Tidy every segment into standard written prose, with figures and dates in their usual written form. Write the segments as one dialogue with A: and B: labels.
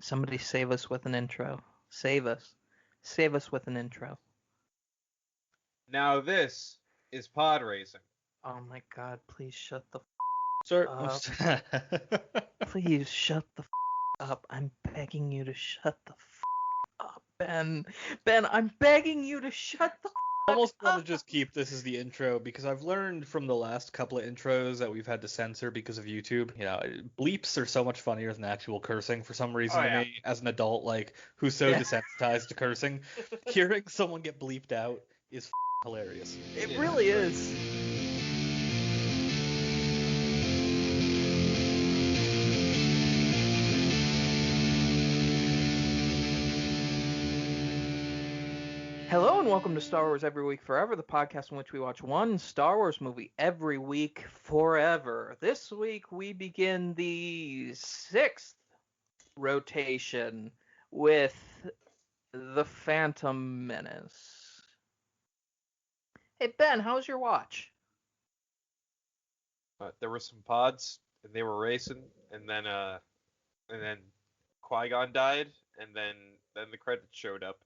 A: Somebody save us with an intro. Save us. Save us with an intro.
B: Now this is Podracing.
A: Oh my god, please shut the
C: Sir,
A: up. Please shut the up. I'm begging you to shut the up, Ben. Ben, I'm begging you to shut the
C: I almost want to just keep this as the intro because I've learned from the last couple of intros that we've had to censor because of YouTube. You know, bleeps are so much funnier than actual cursing for some reason to me as an adult, like who's so desensitized to cursing. Hearing someone get bleeped out is hilarious.
A: It really is. Hello and welcome to Star Wars Every Week Forever, the podcast in which we watch one Star Wars movie every week forever. This week we begin the 6th rotation with The Phantom Menace. Hey Ben, how's your watch?
B: There were some pods, and they were racing, and then Qui-Gon died, and then the credits showed up.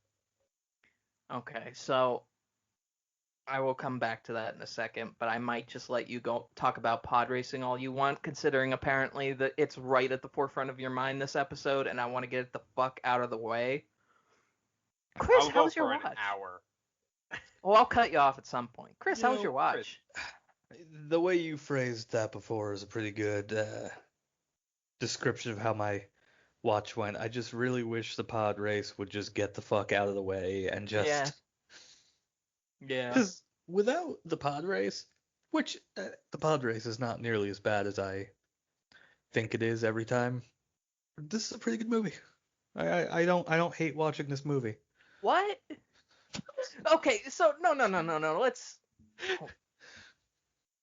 A: Okay, so I will come back to that in a second, but I might just let you go talk about pod racing all you want, considering apparently that it's right at the forefront of your mind this episode, and I want to get it the fuck out of the way. Chris,
B: I'll
A: how's
B: go
A: your
B: for
A: watch?
B: An hour.
A: Well, I'll cut you off at some point. Chris, how's your watch?
C: The way you phrased that before is a pretty good description of how my watch went. I just really wish the pod race would just get the fuck out of the way and just...
A: Yeah.
C: Because without the pod race, which the pod race is not nearly as bad as I think it is every time, this is a pretty good movie. I don't hate watching this movie.
A: What? Okay, so no.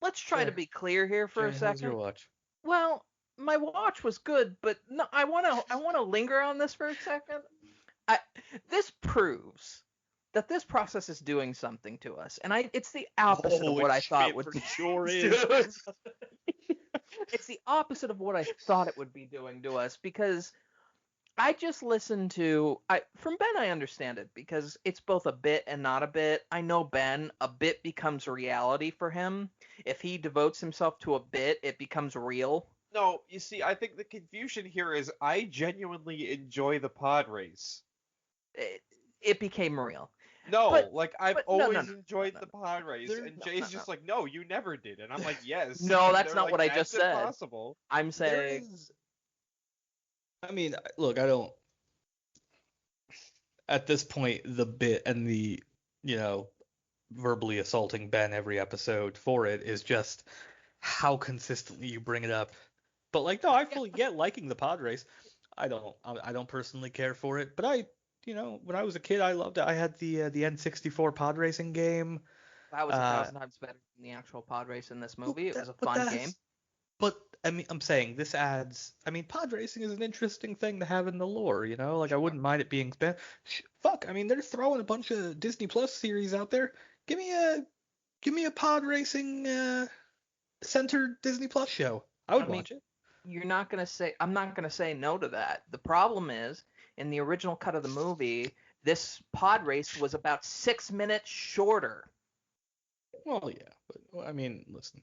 A: Let's try to be clear here for a second.
C: How's your watch?
A: Well, my watch was good, but no, I want to linger on this for a second. This proves that this process is doing something to us, and it's the opposite of what I thought would be.
C: Sure is.
A: It's the opposite of what I thought it would be doing to us, because I just listened to from Ben. I understand it because it's both a bit and not a bit. I know Ben, a bit becomes reality for him. If he devotes himself to a bit, it becomes real.
B: No, you see, I think the confusion here is I genuinely enjoy the pod race.
A: It became real.
B: No, I've always
A: no,
B: enjoyed the pod race, and Jay's just like, no, you never did, and I'm like, yes.
A: No, that's not
B: like,
A: what I just said.
B: That's impossible.
A: I'm saying.
C: I mean, look, I don't. At this point, the bit and the, verbally assaulting Ben every episode for it is just how consistently you bring it up. But no, I fully get liking the pod race. I don't personally care for it, but when I was a kid, I loved it. I had the N64 pod racing game.
A: That was 1,000 times better than the actual pod race in this movie. It was a fun game.
C: But I mean, I'm saying this adds. I mean, pod racing is an interesting thing to have in the lore. I wouldn't mind it being spent. Fuck, I mean, they're throwing a bunch of Disney Plus series out there. Give me a pod racing centered Disney Plus show. I would watch it.
A: I'm not gonna say no to that. The problem is, in the original cut of the movie, this pod race was about 6 minutes shorter.
C: Well, yeah, but I mean, listen.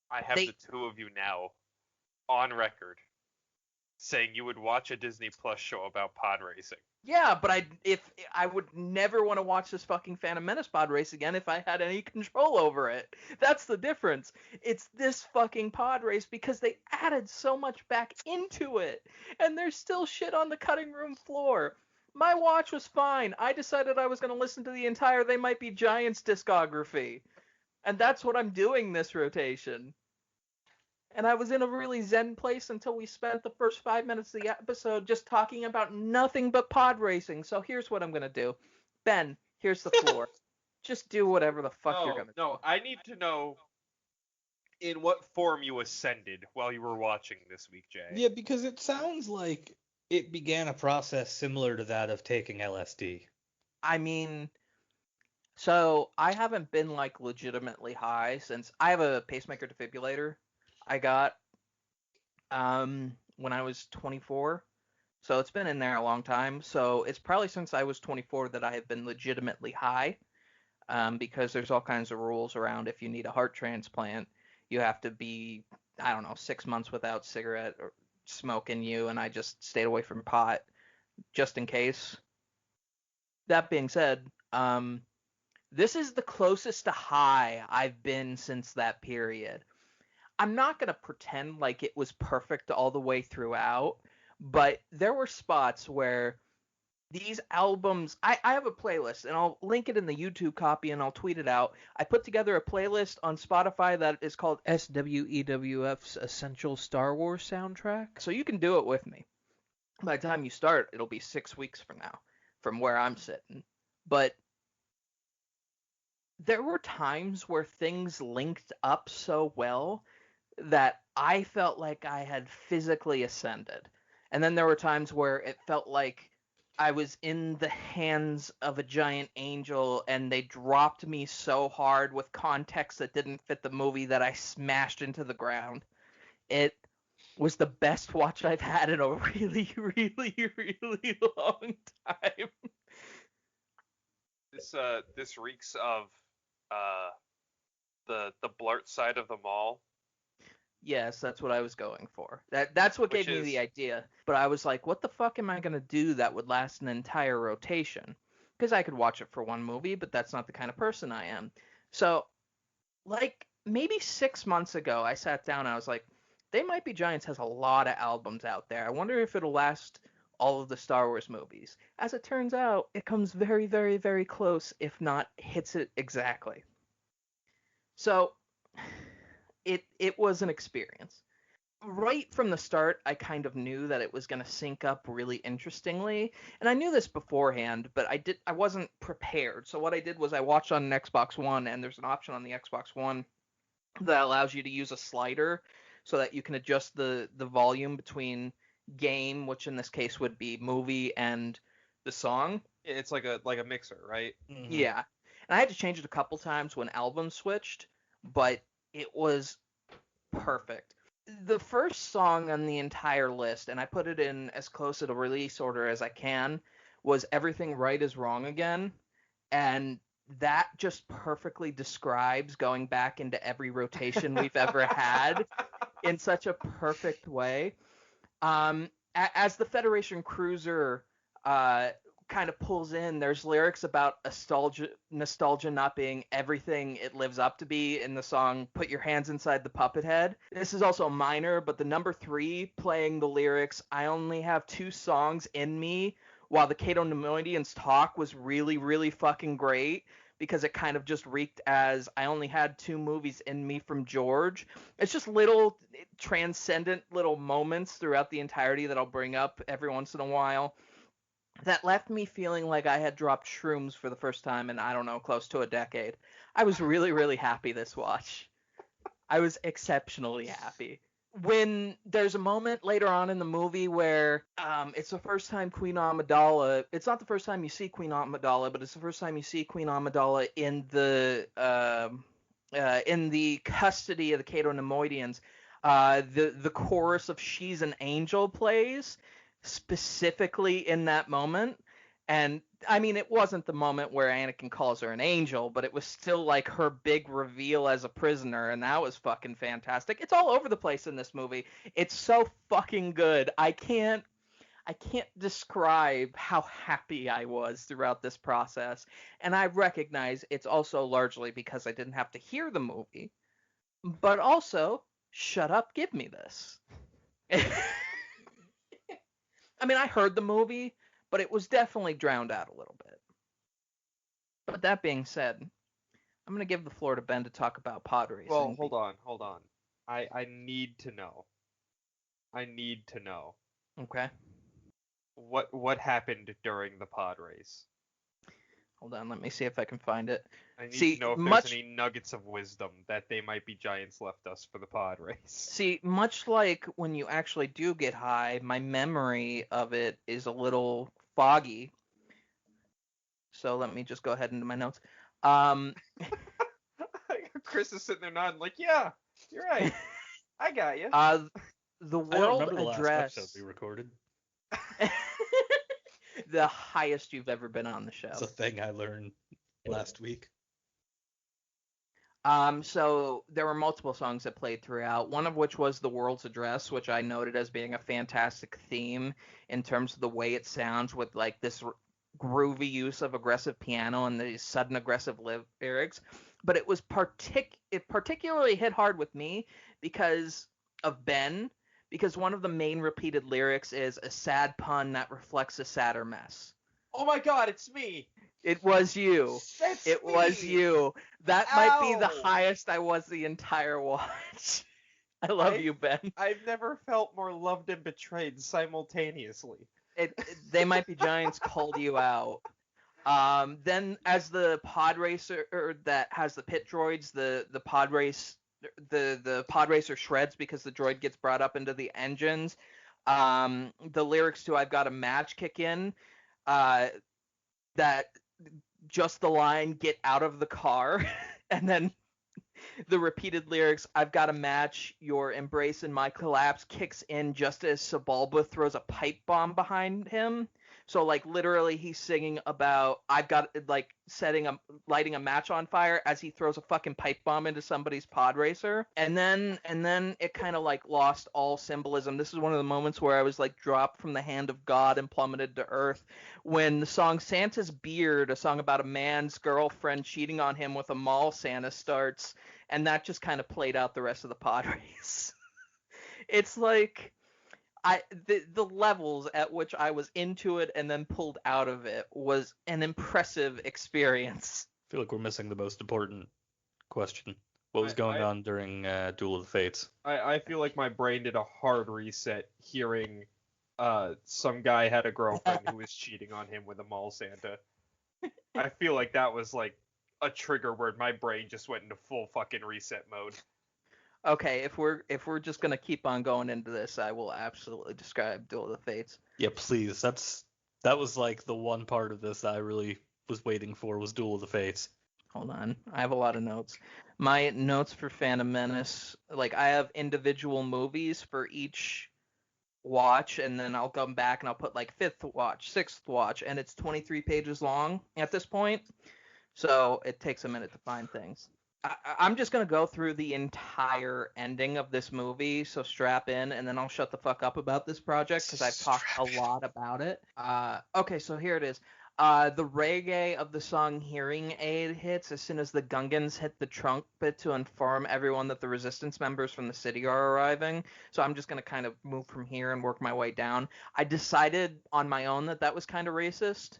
B: I have the two of you now on record saying you would watch a Disney Plus show about pod racing.
A: Yeah, but I would never want to watch this fucking Phantom Menace pod race again if I had any control over it. That's the difference. It's this fucking pod race because they added so much back into it, and there's still shit on the cutting room floor. My watch was fine. I decided I was going to listen to the entire They Might Be Giants discography, and that's what I'm doing this rotation. And I was in a really zen place until we spent the first 5 minutes of the episode just talking about nothing but pod racing. So here's what I'm going to do. Ben, here's the floor. Just do whatever the fuck you're going to do.
B: No, I need to know in what form you ascended while you were watching this week, Jay.
C: Yeah, because it sounds like it began a process similar to that of taking LSD.
A: I mean, so I haven't been legitimately high since I have a pacemaker defibrillator I got when I was 24. So it's been in there a long time. So it's probably since I was 24 that I have been legitimately high, because there's all kinds of rules around if you need a heart transplant, you have to be, I don't know, 6 months without cigarette or smoke in you, and I just stayed away from pot just in case. That being said, this is the closest to high I've been since that period. I'm not going to pretend like it was perfect all the way throughout, but there were spots where these albums, I have a playlist, and I'll link it in the YouTube copy and I'll tweet it out. I put together a playlist on Spotify that is called SWEWF's Essential Star Wars Soundtrack. So you can do it with me. By the time you start, it'll be 6 weeks from now, from where I'm sitting. But there were times where things linked up so well that I felt like I had physically ascended. And then there were times where it felt like I was in the hands of a giant angel and they dropped me so hard with context that didn't fit the movie that I smashed into the ground. It was the best watch I've had in a really, really, really long time.
B: This reeks of the blurt side of the mall.
A: Yes, that's what I was going for. That's what gave me the idea. But I was like, what the fuck am I going to do that would last an entire rotation? Because I could watch it for one movie, but that's not the kind of person I am. So, like, maybe 6 months ago, I sat down and I was like, They Might Be Giants has a lot of albums out there. I wonder if it'll last all of the Star Wars movies. As it turns out, it comes very, very, very close, if not hits it exactly. So it was an experience. Right from the start, I kind of knew that it was going to sync up really interestingly, and I knew this beforehand, but I wasn't prepared. So what I did was I watched on an Xbox One, and there's an option on the Xbox One that allows you to use a slider so that you can adjust the volume between game, which in this case would be movie, and the song.
B: It's like a mixer, right?
A: Mm-hmm. Yeah. And I had to change it a couple times when albums switched, but it was perfect. The first song on the entire list, and I put it in as close to the release order as I can, was Everything Right Is Wrong Again. And that just perfectly describes going back into every rotation we've ever had in such a perfect way. As the Federation Cruiser kind of pulls in, there's lyrics about nostalgia not being everything it lives up to be in the song Put Your Hands Inside the Puppet Head. This is also minor, but the number 3 playing the lyrics, I only have 2 songs in me, while the Cato Nemoidians talk was really, really fucking great, because it kind of just reeked as I only had 2 movies in me from George. It's just little transcendent little moments throughout the entirety that I'll bring up every once in a while that left me feeling like I had dropped shrooms for the first time in, I don't know, close to a decade. I was really, really happy this watch. I was exceptionally happy. When there's a moment later on in the movie where it's the first time Queen Amidala, it's not the first time you see Queen Amidala, but it's the first time you see Queen Amidala in the custody of the Cato Nemoidians, the chorus of She's an Angel plays specifically in that moment. And I mean, it wasn't the moment where Anakin calls her an angel, but it was still like her big reveal as a prisoner, and that was fucking fantastic. It's all over the place in this movie. It's so fucking good. I can't describe how happy I was throughout this process. And I recognize it's also largely because I didn't have to hear the movie, but also, shut up, give me this. I mean, I heard the movie, but it was definitely drowned out a little bit. But that being said, I'm going to give the floor to Ben to talk about Podracing.
B: Well, hold on. I need to know.
A: Okay.
B: What happened during the pod race?
A: Hold on, let me see if I can find it.
B: I need to know if there's any nuggets of wisdom that They Might Be Giants left us for the pod race.
A: See, much like when you actually do get high, my memory of it is a little foggy. So let me just go ahead into my notes.
B: Chris is sitting there nodding like, yeah, you're right. I got you.
A: The world
C: I don't remember the
A: address.
C: last episode we recorded.
A: The highest you've ever been on the show.
C: It's a thing I learned last week.
A: So there were multiple songs that played throughout, one of which was The World's Address, which I noted as being a fantastic theme in terms of the way it sounds with like this groovy use of aggressive piano and these sudden aggressive lyrics. But it was it particularly hit hard with me because of Ben, because one of the main repeated lyrics is a sad pun that reflects a sadder mess.
B: Oh my god, it's me!
A: It was you.
B: It
A: was you. That
B: Ow.
A: might be the highest I was the entire watch. I love you, Ben.
B: I've never felt more loved and betrayed simultaneously.
A: They Might Be Giants called you out. Then as the pod racer that has the pit droids, the pod racer shreds because the droid gets brought up into the engines. The lyrics to I've Got a Match kick in. That just the line, get out of the car, and then the repeated lyrics, I've got a match, your embrace and my collapse kicks in just as Sebulba throws a pipe bomb behind him. So like literally he's singing about I've got like lighting a match on fire as he throws a fucking pipe bomb into somebody's pod racer. And then it kind of like lost all symbolism. This is one of the moments where I was like dropped from the hand of God and plummeted to earth when the song Santa's Beard, a song about a man's girlfriend cheating on him with a mall Santa, starts, and that just kind of played out the rest of the pod race. It's like the levels at which I was into it and then pulled out of it was an impressive experience.
C: I feel like we're missing the most important question. What was going on during Duel of the Fates?
B: I feel like my brain did a hard reset hearing some guy had a girlfriend who was cheating on him with a mall Santa. I feel like that was like a trigger word. My brain just went into full fucking reset mode.
A: Okay, if we're just gonna keep on going into this, I will absolutely describe Duel of the Fates.
C: Yeah, please. That was like the one part of this that I really was waiting for was Duel of the Fates.
A: Hold on, I have a lot of notes. My notes for Phantom Menace, like I have individual movies for each watch, and then I'll come back and I'll put like 5th watch, 6th watch, and it's 23 pages long at this point, so it takes a minute to find things. I'm just going to go through the entire ending of this movie, so strap in, and then I'll shut the fuck up about this project because I've talked a lot about it. Okay, so here it is. The reggae of the song Hearing Aid hits as soon as the Gungans hit the trumpet to inform everyone that the resistance members from the city are arriving. So I'm just going to kind of move from here and work my way down. I decided on my own that was kind of racist.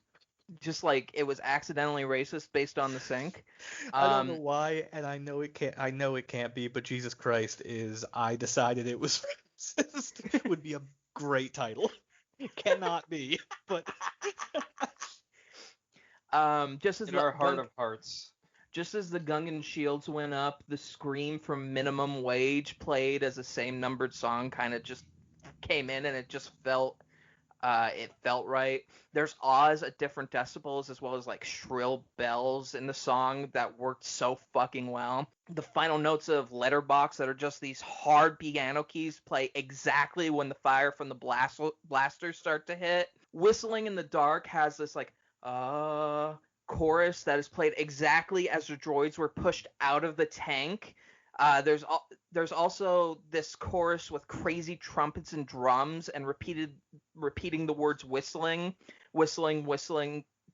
A: Just like it was accidentally racist based on the sync.
C: I don't know why, and I know it can't be, but Jesus Christ is I decided it was racist. It would be a great title. It cannot be, but
A: just as
B: in our heart of hearts.
A: Just as the Gungan shields went up, the scream from Minimum Wage played as the same numbered song kind of just came in, and it just felt right. There's ahs at different decibels as well as like shrill bells in the song that worked so fucking well. The final notes of Letterbox that are just these hard piano keys play exactly when the fire from the blasters start to hit. Whistling in the Dark has this like chorus that is played exactly as the droids were pushed out of the tank. There's also this chorus with crazy trumpets and drums and repeating the words whistling,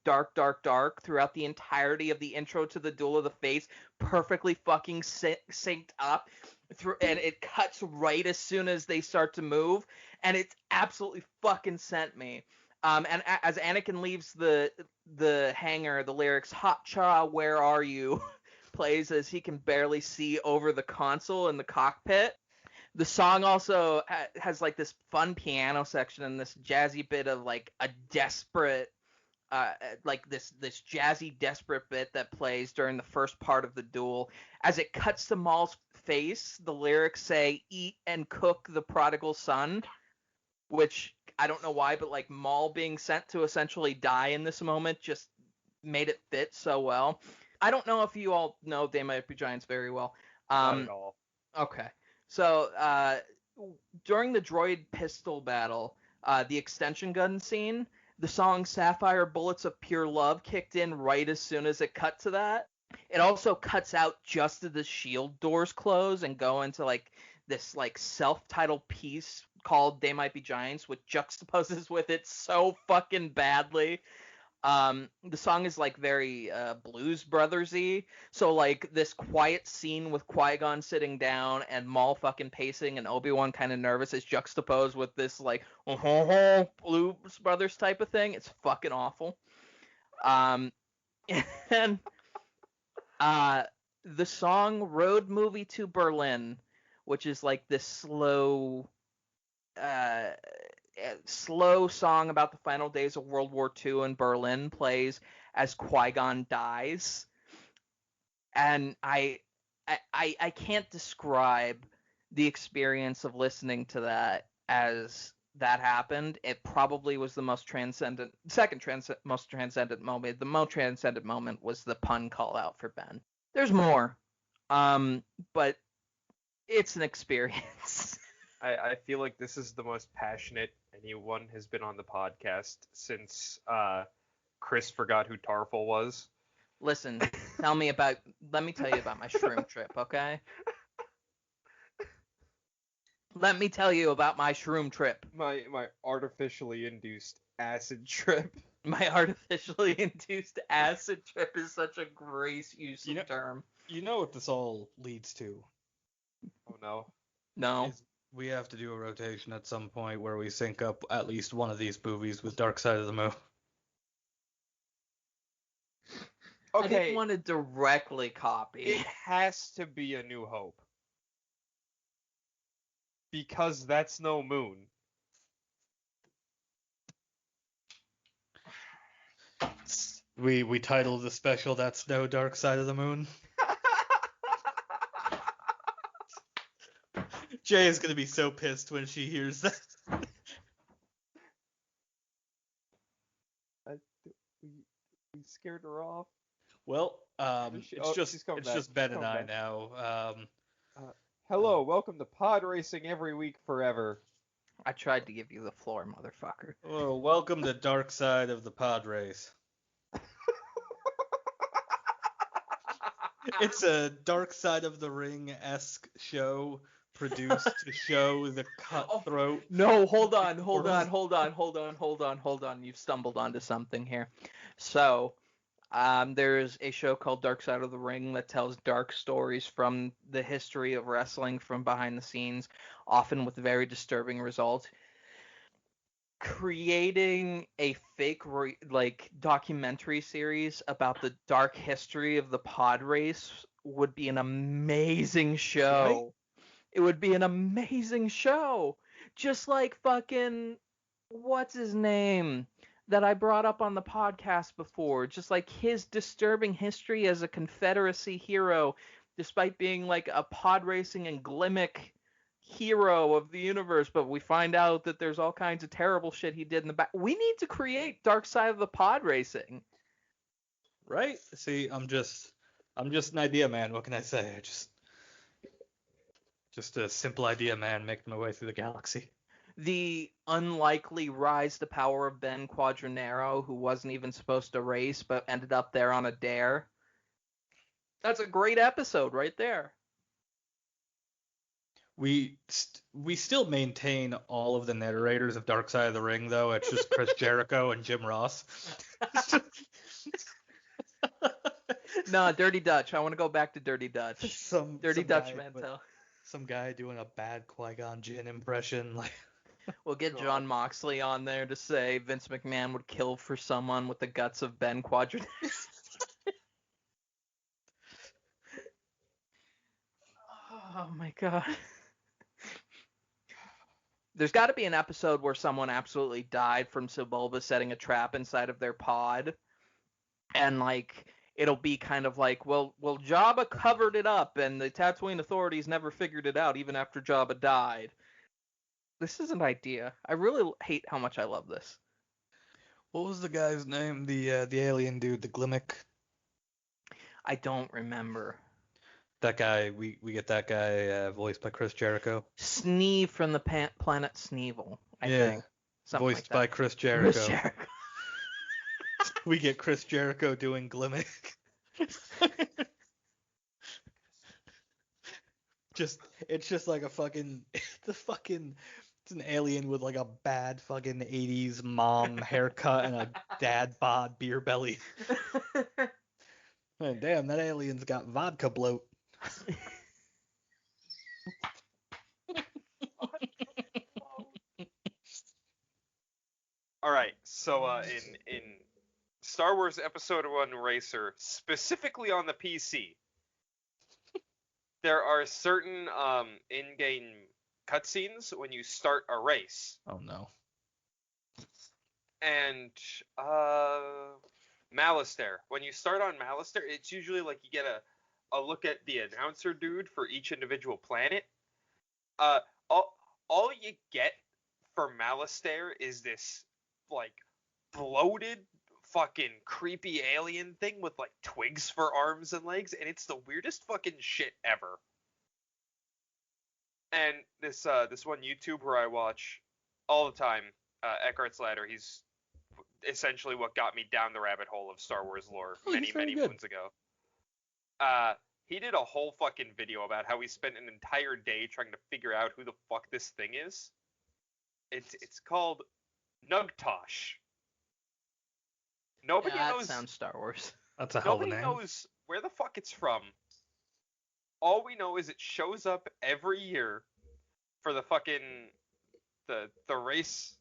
A: dark, dark, dark throughout the entirety of the intro to the Duel of the Fates, perfectly fucking synced up through, and it cuts right as soon as they start to move, and it's absolutely fucking sent me. And as Anakin leaves the hangar, the lyrics "Hot Cha, where are you?" plays as he can barely see over the console in the cockpit. The song also has like this fun piano section and this jazzy bit of like a desperate, like this jazzy desperate bit that plays during the first part of the duel. As it cuts to Maul's face, the lyrics say "Eat and cook the prodigal son," which I don't know why, but like Maul being sent to essentially die in this moment just made it fit so well. I don't know if you all know They Might Be Giants very well.
B: Not at all.
A: Okay. So during the droid pistol battle, the extension gun scene, the song Sapphire Bullets of Pure Love kicked in right as soon as it cut to that. It also cuts out just as the shield doors close and go into like this like self-titled piece called They Might Be Giants, which juxtaposes with it so fucking badly. The song is like very Blues Brothers-y, so like this quiet scene with Qui-Gon sitting down and Maul fucking pacing and Obi-Wan kind of nervous is juxtaposed with this like Blues Brothers type of thing. It's fucking awful. And the song Road Movie to Berlin, which is like this slow song about the final days of World War II in Berlin, plays as Qui-Gon dies. And I can't describe the experience of listening to that as that happened. It probably was the most transcendent, most transcendent moment. The most transcendent moment was the pun call out for Ben. There's more, but it's an experience.
B: I feel like this is the most passionate anyone has been on the podcast since Chris forgot who Tarful was.
A: Listen, let me tell you about my shroom trip, okay? Let me tell you about my shroom trip.
B: My artificially induced acid trip.
A: My artificially induced acid trip is such a great use of term.
C: You know what this all leads to?
B: Oh no.
A: No.
C: We have to do a rotation at some point where we sync up at least one of these movies with Dark Side of the Moon.
A: Okay. I didn't want to directly copy.
B: It has to be A New Hope. Because that's no moon.
C: We titled the special That's No Dark Side of the Moon. Jay is going to be so pissed when she hears that.
B: We scared her off.
C: Well, it's just Ben and I now.
B: Hello, welcome to Podracing every week forever.
A: I tried to give you the floor, motherfucker.
C: Well, welcome to Dark Side of the Pod Race. It's a Dark Side of the Ring-esque show produced to show the cutthroat.
A: No, hold on. You've stumbled onto something here. So, there's a show called Dark Side of the Ring that tells dark stories from the history of wrestling from behind the scenes, often with very disturbing results. Creating a fake documentary series about the dark history of the pod race would be an amazing show. Right? It would be an amazing show. Just like fucking, what's his name that I brought up on the podcast before? Just like his disturbing history as a Confederacy hero, despite being like a pod racing and gimmick hero of the universe, but we find out that there's all kinds of terrible shit he did in the back. We need to create Dark Side of the Pod Racing.
C: Right? See, I'm just an idea man. What can I say? Just a simple idea man making my way through the galaxy.
A: The unlikely rise to power of Ben Quadranero, who wasn't even supposed to race but ended up there on a dare. That's a great episode right there.
C: We still maintain all of the narrators of Dark Side of the Ring, though. It's just Chris Jericho and Jim Ross.
A: No, Dirty Dutch. I want to go back to Dirty Dutch. Dirty Dutch Mantel.
C: Some guy doing a bad Qui-Gon Jinn impression.
A: We'll get John Moxley on there to say Vince McMahon would kill for someone with the guts of Ben Quadranero. Oh my god. There's got to be an episode where someone absolutely died from Sebulba setting a trap inside of their pod. And, it'll be kind of like, well, Jabba covered it up, and the Tatooine authorities never figured it out, even after Jabba died. This is an idea. I really hate how much I love this.
C: What was the guy's name? The alien dude, the Glimmick?
A: I don't remember.
C: That guy, we get that guy voiced by Chris Jericho.
A: Sneeve from the planet Sneevil, I think. Something like
C: Voiced
A: that.
C: by Chris Jericho.
A: Chris Jericho.
C: We get Chris Jericho doing Glimmick. It's just like it's an alien with like a bad fucking 80s mom haircut and a dad bod beer belly. Man, damn, that alien's got vodka bloat.
B: All right, so in Star Wars Episode 1 Racer, specifically on the PC, there are certain in-game cutscenes when you start a race.
C: Oh no.
B: And Malastare. When you start on Malastare, it's usually like you get a look at the announcer dude for each individual planet. All you get for Malastare is this like bloated fucking creepy alien thing with like twigs for arms and legs, and it's the weirdest fucking shit ever. And this one YouTuber I watch all the time, Eckhart's Ladder, he's essentially what got me down the rabbit hole of Star Wars lore many moons ago. He did a whole fucking video about how he spent an entire day trying to figure out who the fuck this thing is. It's called Nugtosh. Nobody knows.
A: That sounds Star Wars.
C: That's a hell of a
B: Nobody
C: name.
B: knows where the fuck it's from. All we know is it shows up every year for the fucking the race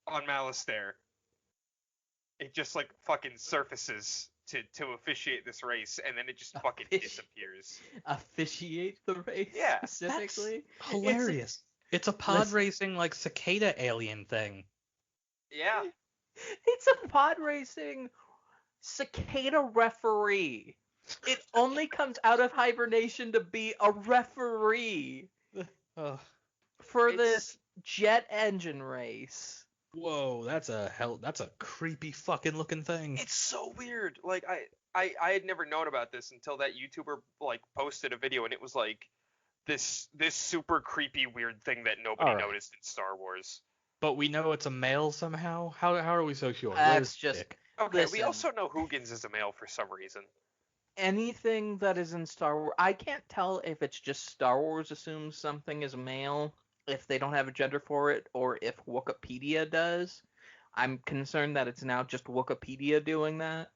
B: on Malastare. It just like fucking surfaces to officiate this race, and then it just fucking disappears.
A: Officiate the race?
B: Yeah,
A: specifically?
C: Hilarious. It's a pod racing like cicada alien thing.
B: Yeah.
A: It's a pod racing cicada referee. It only comes out of hibernation to be a referee for this jet engine race.
C: Whoa, that's a creepy fucking looking thing.
B: It's so weird. Like I had never known about this until that YouTuber like posted a video, and it was like this super creepy weird thing that nobody noticed in Star Wars.
C: But we know it's a male somehow. How are we so sure?
A: That's just
B: okay.
A: listen,
B: We also know Huygens is a male for some reason.
A: Anything that is in Star Wars, I can't tell if it's just Star Wars assumes something is male if they don't have a gender for it, or if Wikipedia does. I'm concerned that it's now just Wikipedia doing that.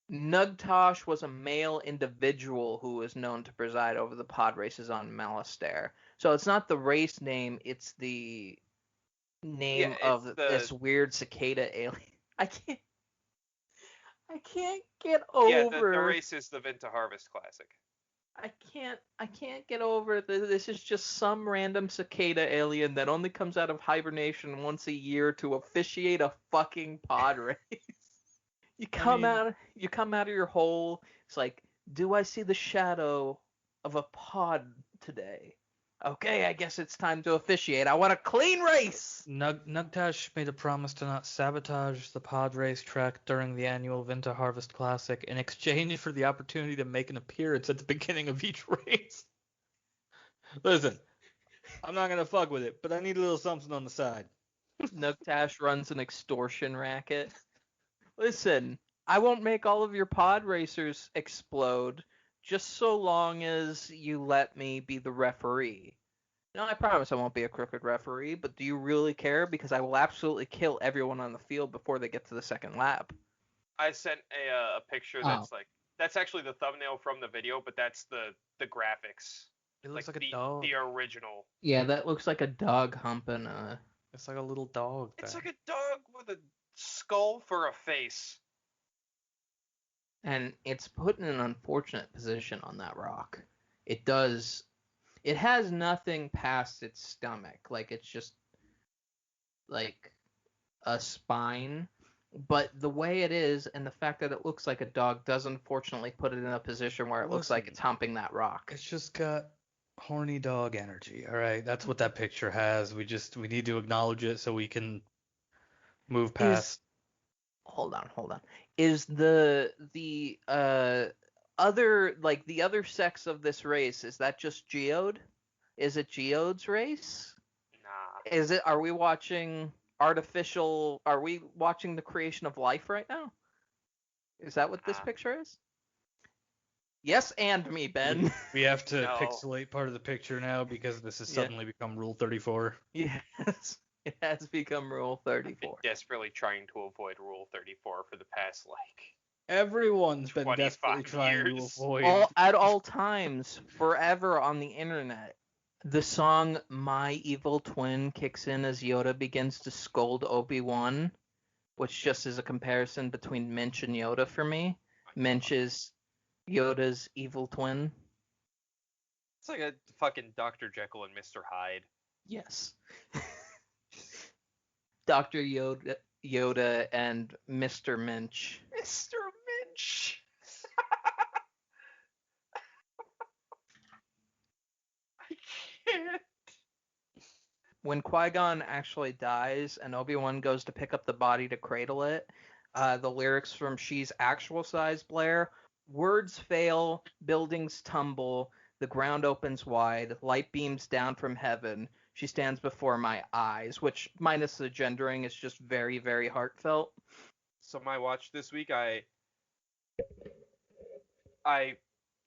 A: Nugtosh was a male individual who was known to preside over the pod races on Malastare. So it's not the race name, it's the name of this weird cicada alien. I can't get over.
B: Yeah, the race is the Vinta Harvest Classic.
A: I can't get over this is just some random cicada alien that only comes out of hibernation once a year to officiate a fucking pod race. You come out of your hole. It's like, do I see the shadow of a pod today? Okay, I guess it's time to officiate. I want a clean race.
C: Nugtosh made a promise to not sabotage the pod race track during the annual Vinta Harvest Classic in exchange for the opportunity to make an appearance at the beginning of each race. Listen, I'm not gonna fuck with it, but I need a little something on the side.
A: Nugtosh runs an extortion racket. Listen, I won't make all of your pod racers explode just so long as you let me be the referee. No, I promise I won't be a crooked referee, but do you really care? Because I will absolutely kill everyone on the field before they get to the second lap.
B: I sent a picture that's actually the thumbnail from the video, but that's the graphics.
C: It looks like a dog.
B: The original.
A: Yeah, that looks like a dog humping
C: It's like a little dog.
B: It's like a dog with a skull for a face.
A: And it's put in an unfortunate position on that rock. It has nothing past its stomach. Like, it's just like a spine. But the way it is, and the fact that it looks like a dog, does unfortunately put it in a position where it looks like it's humping that rock.
C: It's just got horny dog energy. All right, that's what that picture has. We need to acknowledge it so we can move past.
A: Hold on. Is the other sex of this race, is that just Geode? Is it Geode's race?
B: Nah.
A: Is it? Are we watching artificial. Are we watching the creation of life right now? Is that what this picture is? Yes, and me, Ben.
C: We have to
B: No.
C: pixelate part of the picture now because this has
A: Yeah.
C: suddenly become Rule 34.
A: Yes, it has become Rule
B: I've been
A: 34.
B: desperately trying to avoid Rule 34 for the past,
C: Everyone's been
B: 25
C: desperately trying to
B: years.
C: avoid.
A: At all times, forever on the internet, the song "My Evil Twin" kicks in as Yoda begins to scold Obi-Wan, which just is a comparison between Minch and Yoda for me. Minch is Yoda's evil twin.
B: It's like a fucking Dr. Jekyll and Mr. Hyde.
A: Yes. Dr. Yoda and Mr. Minch.
B: Mr. Minch! I can't.
A: When Qui-Gon actually dies and Obi-Wan goes to pick up the body to cradle it, the lyrics from She's Actual Size blare, words fail, buildings tumble, the ground opens wide, light beams down from heaven, she stands before my eyes, which, minus the gendering, is just very, very heartfelt.
B: So my watch this week,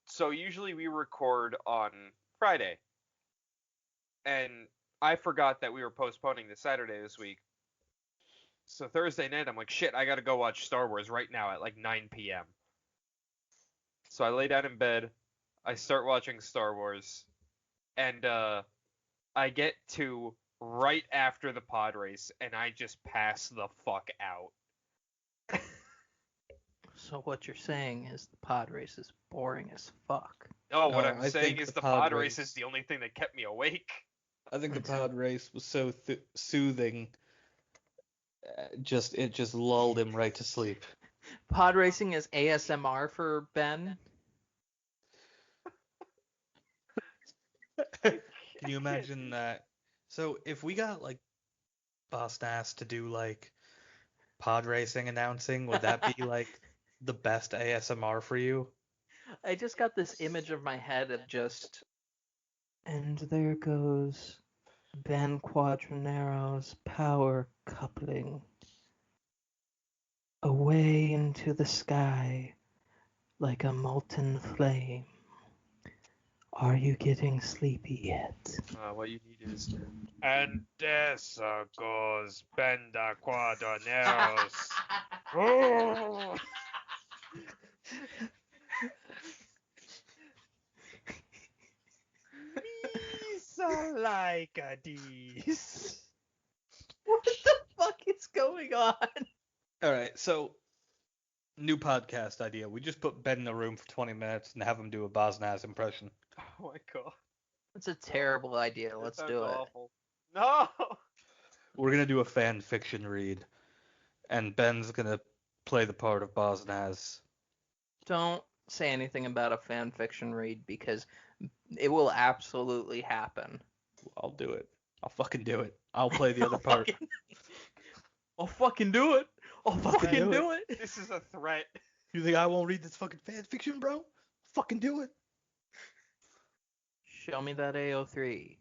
B: so usually we record on Friday, and I forgot that we were postponing to Saturday this week. So Thursday night, I'm like, shit, I gotta go watch Star Wars right now at like 9 p.m. So I lay down in bed, I start watching Star Wars, and I get to right after the pod race, and I just pass the fuck out.
A: So what you're saying is the pod race is boring as fuck.
B: No, what
C: No,
B: I'm
C: I
B: saying
C: think
B: is
C: the
B: the
C: pod
B: pod race
C: race-
B: is the only thing that kept me awake.
C: I think the pod race was so soothing. It just lulled him right to sleep.
A: Pod racing is ASMR for Ben.
C: Can you imagine that? So if we got like Boss Nass to do like pod racing announcing, would that be like the best ASMR for you?
A: I just got this image of my head of just, and there goes Ben Quadranero's power coupling away into the sky like a molten flame. Are you getting sleepy yet?
B: What you need is. And there goes Benda Quadraneros. Oh! Misa like a this.
A: What the fuck is going on?
C: All right, so new podcast idea. We just put Ben in the room for 20 minutes and have him do a Boss Nass impression.
B: Oh my god.
A: That's a terrible idea. Let's
B: That
A: do
B: sounds
A: it.
B: awful. No!
C: We're gonna do a fan fiction read, and Ben's gonna play the part of Boss Nass.
A: Don't say anything about a fan fiction read because it will absolutely happen.
C: I'll do it. I'll fucking do it. I'll play the other part.
A: I'll fucking do it. I'll fucking do it.
B: This is a threat.
C: You think I won't read this fucking fan fiction, bro? Fucking do it.
A: Show me that AO3.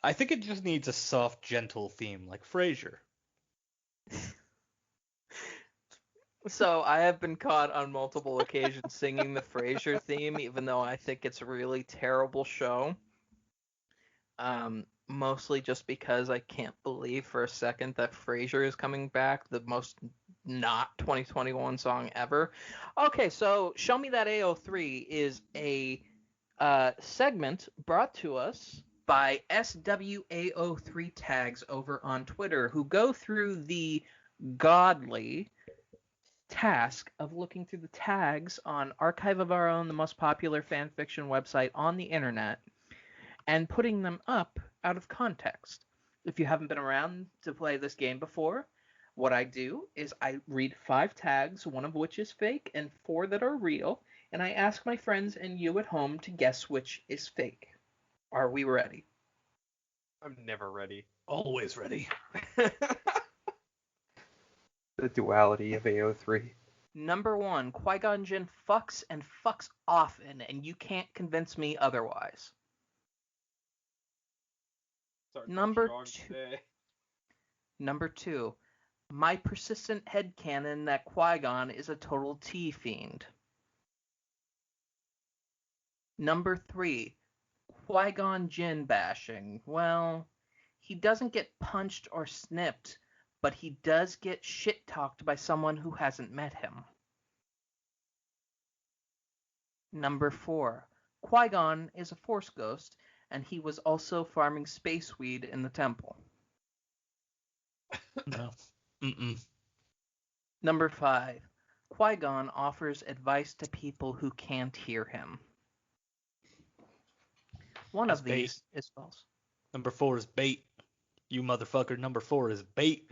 C: I think it just needs a soft, gentle theme, like Frasier.
A: So I have been caught on multiple occasions singing the Frasier theme, even though I think it's a really terrible show. Mostly just because I can't believe for a second that Frasier is coming back, the most not 2021 song ever. Okay, so Show Me That AO3 is a segment brought to us by SWAO3 tags over on Twitter, who go through the godly task of looking through the tags on Archive of Our Own, the most popular fan fiction website on the internet, and putting them up out of context. If you haven't been around to play this game before, what I do is I read 5 tags, one of which is fake and 4 that are real, and I ask my friends and you at home to guess which is fake. Are we ready?
B: I'm never ready.
C: Always ready.
B: The duality of AO3.
A: Number 1, Qui-Gon Jinn fucks and fucks often, and you can't convince me otherwise.
B: Starting
A: Number
B: strong
A: 2.
B: today.
A: Number 2, my persistent headcanon that Qui-Gon is a total tea fiend. Number 3, Qui-Gon Jinn bashing. Well, he doesn't get punched or snipped, but he does get shit-talked by someone who hasn't met him. Number 4, Qui-Gon is a Force ghost, and he was also farming space weed in the temple.
C: No. Mm-mm.
A: Number 5, Qui-Gon offers advice to people who can't hear him. One
C: That's
A: of these is false.
C: Number 4 is bait. You motherfucker, number 4 is bait.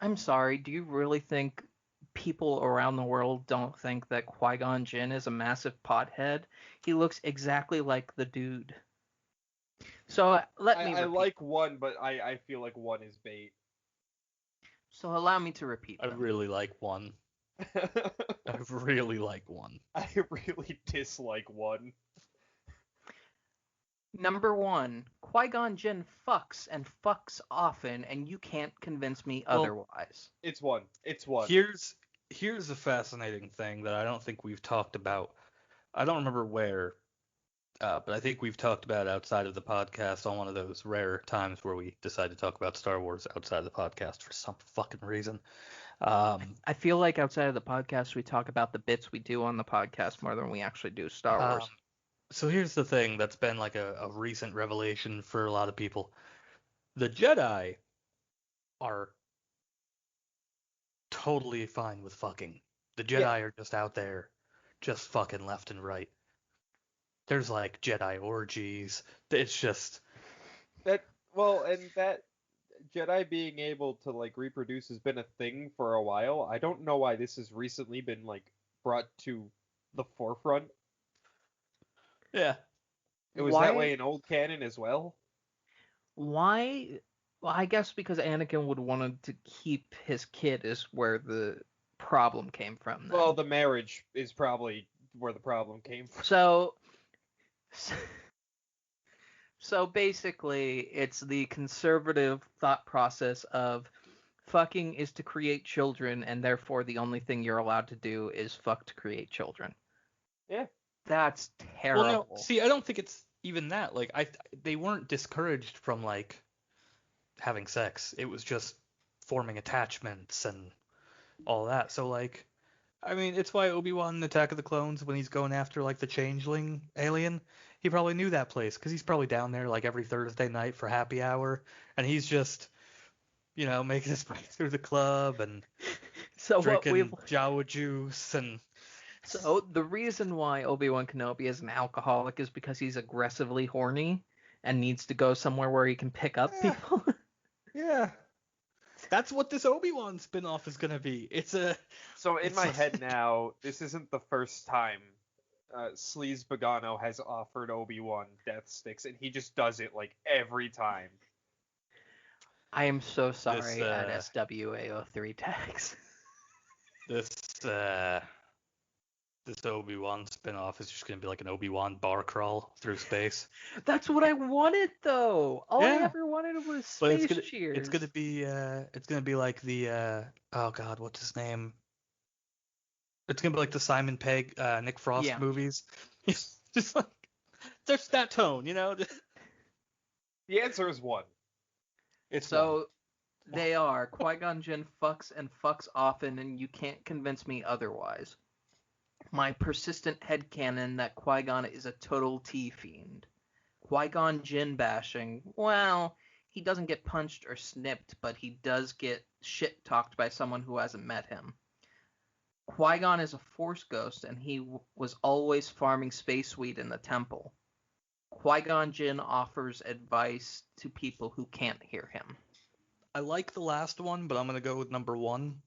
A: I'm sorry, do you really think people around the world don't think that Qui-Gon Jinn is a massive pothead? He looks exactly like the dude. So let me
B: I
A: repeat.
B: like 1, but I feel like 1 is bait.
A: So allow me to repeat
C: I
A: them.
C: really like 1. I really like 1.
B: I really dislike 1.
A: Number 1, Qui-Gon Jinn fucks and fucks often, and you can't convince me
C: Well,
A: otherwise.
B: It's 1. It's 1.
C: Here's a fascinating thing that I don't think we've talked about. I don't remember where, but I think we've talked about it outside of the podcast on one of those rare times where we decide to talk about Star Wars outside of the podcast for some fucking reason.
A: I feel like outside of the podcast, we talk about the bits we do on the podcast more than we actually do Star Wars.
C: So here's the thing that's been like a recent revelation for a lot of people. The Jedi are totally fine with fucking. The Jedi are just out there, just fucking left and right. There's like Jedi orgies. It's just
B: And that Jedi being able to like reproduce has been a thing for a while. I don't know why this has recently been like brought to the forefront.
C: yeah.
B: It was
A: Why-
B: that way in old canon as well.
A: Why? Well, I guess because Anakin would wanted to keep his kid is where the problem came from. Then.
B: Well, the marriage is probably where the problem came from.
A: So basically, it's the conservative thought process of fucking is to create children, and therefore the only thing you're allowed to do is fuck to create children.
B: Yeah.
A: That's terrible.
C: Well, no, see, I don't think it's even that. Like, they weren't discouraged from like having sex. It was just forming attachments and all that. So like, I mean, it's why Obi-Wan in Attack of the Clones, when he's going after like the changeling alien, he probably knew that place because he's probably down there like every Thursday night for happy hour, and he's just, making his way through the club and
A: So
C: drinking Jawa juice and.
A: So the reason why Obi-Wan Kenobi is an alcoholic is because he's aggressively horny and needs to go somewhere where he can pick up people.
C: Yeah. That's what this Obi-Wan spin-off is gonna be.
B: So in my head now, this isn't the first time Sleaze Pagano has offered Obi-Wan death sticks, and he just does it like every time.
A: I am so sorry at SWAO3 tags.
C: This Obi-Wan spin-off is just gonna be like an Obi-Wan bar crawl through space.
A: That's what I wanted, though. All I
C: Yeah.
A: ever wanted was
C: But
A: space cheers.
C: it's gonna be like the oh god, what's his name? It's gonna be like the Simon Pegg, Nick Frost movies. Just like there's that tone,
B: The answer is 1.
C: It's
A: So they are. Qui-Gon Jinn fucks and fucks often, and you can't convince me otherwise. My persistent headcanon that Qui-Gon is a total tea fiend. Qui-Gon Jinn bashing. Well, he doesn't get punched or snipped, but he does get shit talked by someone who hasn't met him. Qui-Gon is a Force ghost, and he was always farming space weed in the temple. Qui-Gon Jinn offers advice to people who can't hear him.
C: I like the last one, but I'm gonna go with number 1.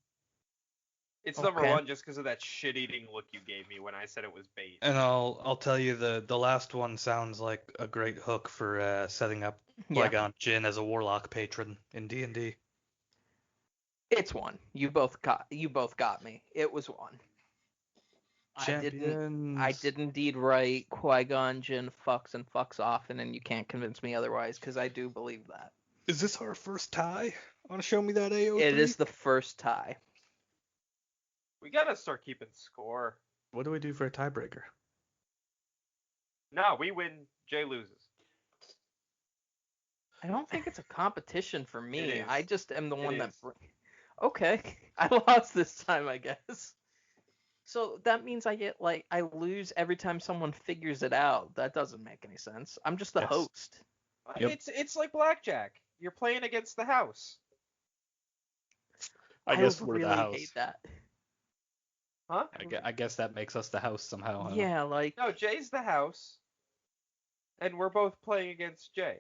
B: It's number
A: Okay.
B: 1 just because of that shit-eating look you gave me when I said it was bait.
C: And I'll tell you the last one sounds like a great hook for setting up
A: Yeah.
C: Qui-Gon Jinn as a warlock patron in D&D.
A: It's 1. You both got me. It was 1. I did indeed write Qui-Gon Jinn fucks and fucks often, and you can't convince me otherwise, because I do believe that.
C: Is this our first tie? Want to show me that AO3?
A: It is the first tie.
B: We gotta start keeping score.
C: What do we do for a tiebreaker?
B: No, we win. Jay loses.
A: I don't think it's a competition for me.
B: It is.
A: I just am the
B: It
A: one that.
B: is.
A: Okay, I lost this time, I guess. So that means I lose every time someone figures it out. That doesn't make any sense. I'm just the
C: Yes.
A: host.
C: Yep.
B: It's like blackjack. You're playing against the house.
C: I guess we're
A: really
C: the house.
A: hate that.
B: Huh?
C: I guess that makes us the house somehow. Huh?
A: Yeah, like
B: No, Jay's the house. And we're both playing against Jay.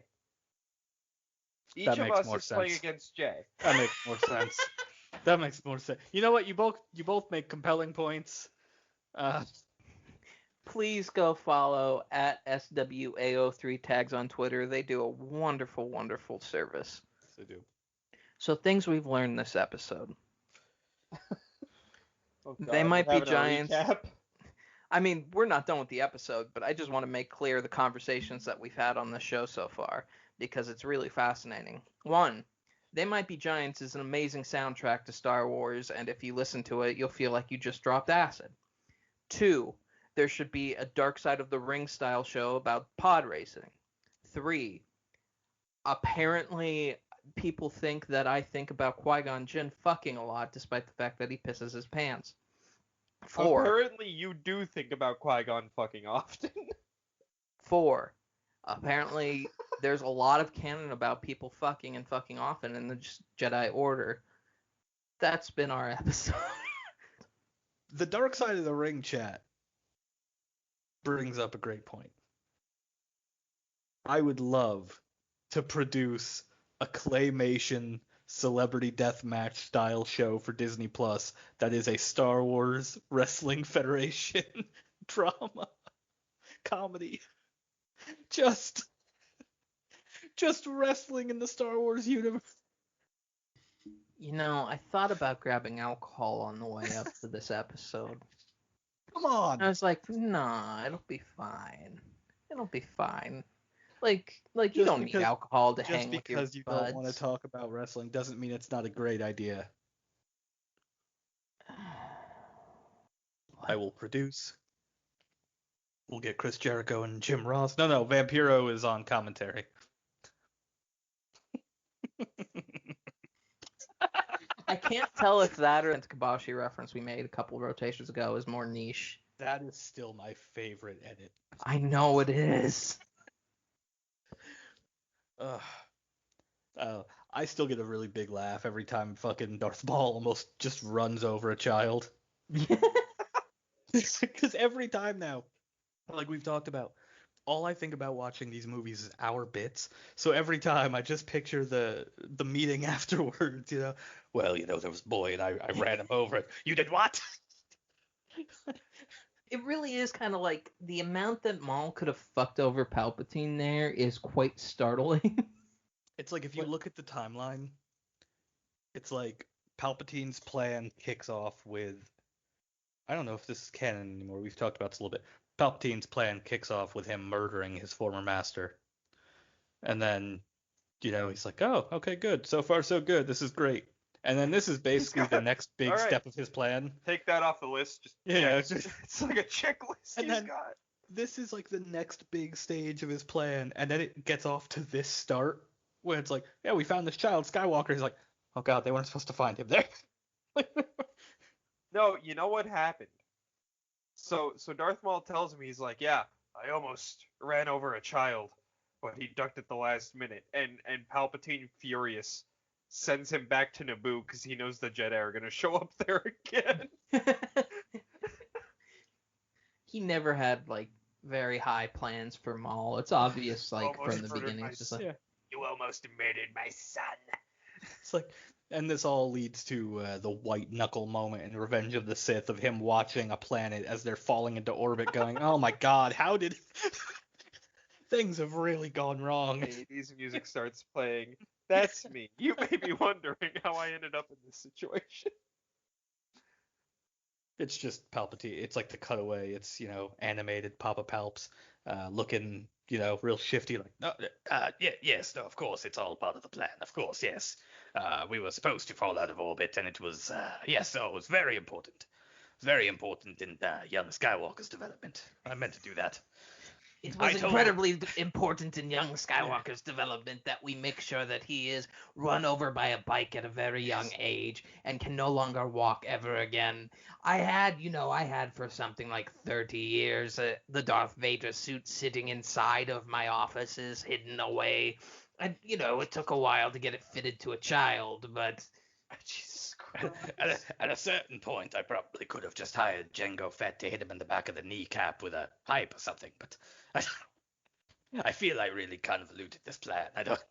B: Each
C: That
B: of
C: makes
B: us
C: more
B: is playing
C: sense.
B: against Jay.
C: That makes more sense. That makes more sense. You know what? You both make compelling points.
A: please go follow at SWAO3 tags on Twitter. They do a wonderful, wonderful service.
C: They do.
A: So things we've learned this episode.
B: Oh,
A: They
B: God,
A: might
B: we're
A: be
B: having a
A: giants.
B: recap?
A: I mean, we're not done with the episode, but I just want to make clear the conversations that we've had on the show so far, because it's really fascinating. 1, They Might Be Giants is an amazing soundtrack to Star Wars, and if you listen to it, you'll feel like you just dropped acid. 2, There should be a Dark Side of the Ring style show about pod racing. 3, Apparently people think that I think about Qui-Gon Jinn fucking a lot, despite the fact that he pisses his pants. 4,
B: Apparently you do think about Qui-Gon fucking often.
A: 4, Apparently there's a lot of canon about people fucking and fucking often in the Jedi Order. That's been our episode.
C: The Dark Side of the Ring chat brings up a great point. I would love to produce a claymation celebrity deathmatch style show for Disney Plus that is a Star Wars Wrestling Federation drama comedy. Just wrestling in the Star Wars universe.
A: You know, I thought about grabbing alcohol on the way up to this episode.
C: Come on.
A: I was like, nah, it'll be fine. It'll be fine. Like you
C: Just
A: don't need
C: because-
A: alcohol to
C: Just
A: hang with your
C: because you don't want to
A: buds.
C: talk about wrestling doesn't mean it's not a great idea. I will produce. We'll get Chris Jericho and Jim Ross. No, Vampiro is on commentary.
A: I can't tell if that or the Kabashi reference we made a couple rotations ago is more niche.
C: That is still my favorite edit.
A: I know it is.
C: Ugh. I still get a really big laugh every time fucking Darth Maul almost just runs over a child. Because every time now, like we've talked about, all I think about watching these movies is our bits. So every time I just picture the meeting afterwards, you know. Well, you know, there was a boy and I ran him over. You did what?
A: It really is kind of like the amount that Maul could have fucked over Palpatine there is quite startling.
C: It's like if you look at the timeline, it's like Palpatine's plan kicks off with, I don't know if this is canon anymore. We've talked about this a little bit. Palpatine's plan kicks off with him murdering his former master. And then, you know, he's like, oh, okay, good. So far, so good. This is great. And then this is basically the next big
B: All right.
C: step of his plan.
B: Take that off the list. Just
C: Yeah,
B: it's like a checklist
C: And
B: he's
C: then-
B: got.
C: This is like the next big stage of his plan. And then it gets off to this start where it's like, yeah, we found this child, Skywalker. He's like, oh, God, they weren't supposed to find him there.
B: No, you know what happened? So Darth Maul tells him, he's like, yeah, I almost ran over a child, but he ducked at the last minute. And Palpatine, furious, sends him back to Naboo because he knows the Jedi are gonna show up there again.
A: He never had like very high plans for Maul. It's obvious, like
B: Almost
A: from the
B: murdered
A: beginning.
B: my
A: It's just
B: son.
A: like,
C: Yeah.
B: You almost murdered my son.
C: It's like, and this all leads to the white knuckle moment in Revenge of the Sith of him watching a planet as they're falling into orbit, going, "Oh my God, how did things have really gone wrong?"
B: 80s music starts playing. That's me. You may be wondering how I ended up in this situation.
C: It's just Palpatine. It's like the cutaway. It's, you know, animated Papa Palps, looking, you know, real shifty, like, no, yes, no, of course, it's all part of the plan, of course, yes. We were supposed to fall out of orbit, and it was, yes, so it was very important. It was very important in young Skywalker's development. I meant to do that.
A: It
C: I
A: was
C: told-
A: incredibly important in young Skywalker's development that we make sure that he is run over by a bike at a very young age and can no longer walk ever again. I had for something like 30 years the Darth Vader suit sitting inside of my offices, hidden away. And, it took a while to get it fitted to a child, but
B: Jesus Christ.
C: At a certain point, I probably could have just hired Jango Fett to hit him in the back of the kneecap with a pipe or something, but I feel I really convoluted this plan. I don't.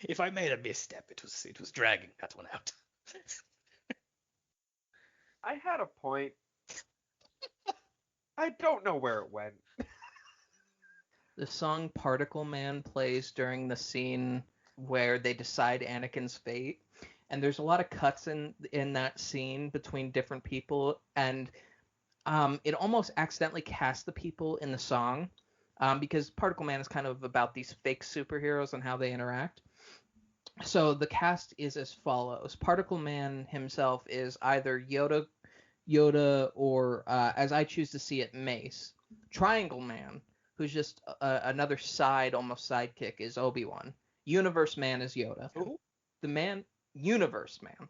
C: If I made a misstep, it was dragging that one out.
B: I had a point. I don't know where it went.
A: the song Particle Man plays during the scene where they decide Anakin's fate. And there's a lot of cuts in that scene between different people, and it almost accidentally casts the people in the song, because Particle Man is kind of about these fake superheroes and how they interact. So the cast is as follows: Particle Man himself is either Yoda, or as I choose to see it, Mace. Triangle Man, who's just another almost sidekick, is Obi-Wan. Universe Man is Yoda.
B: Who?
A: The man, Universe Man,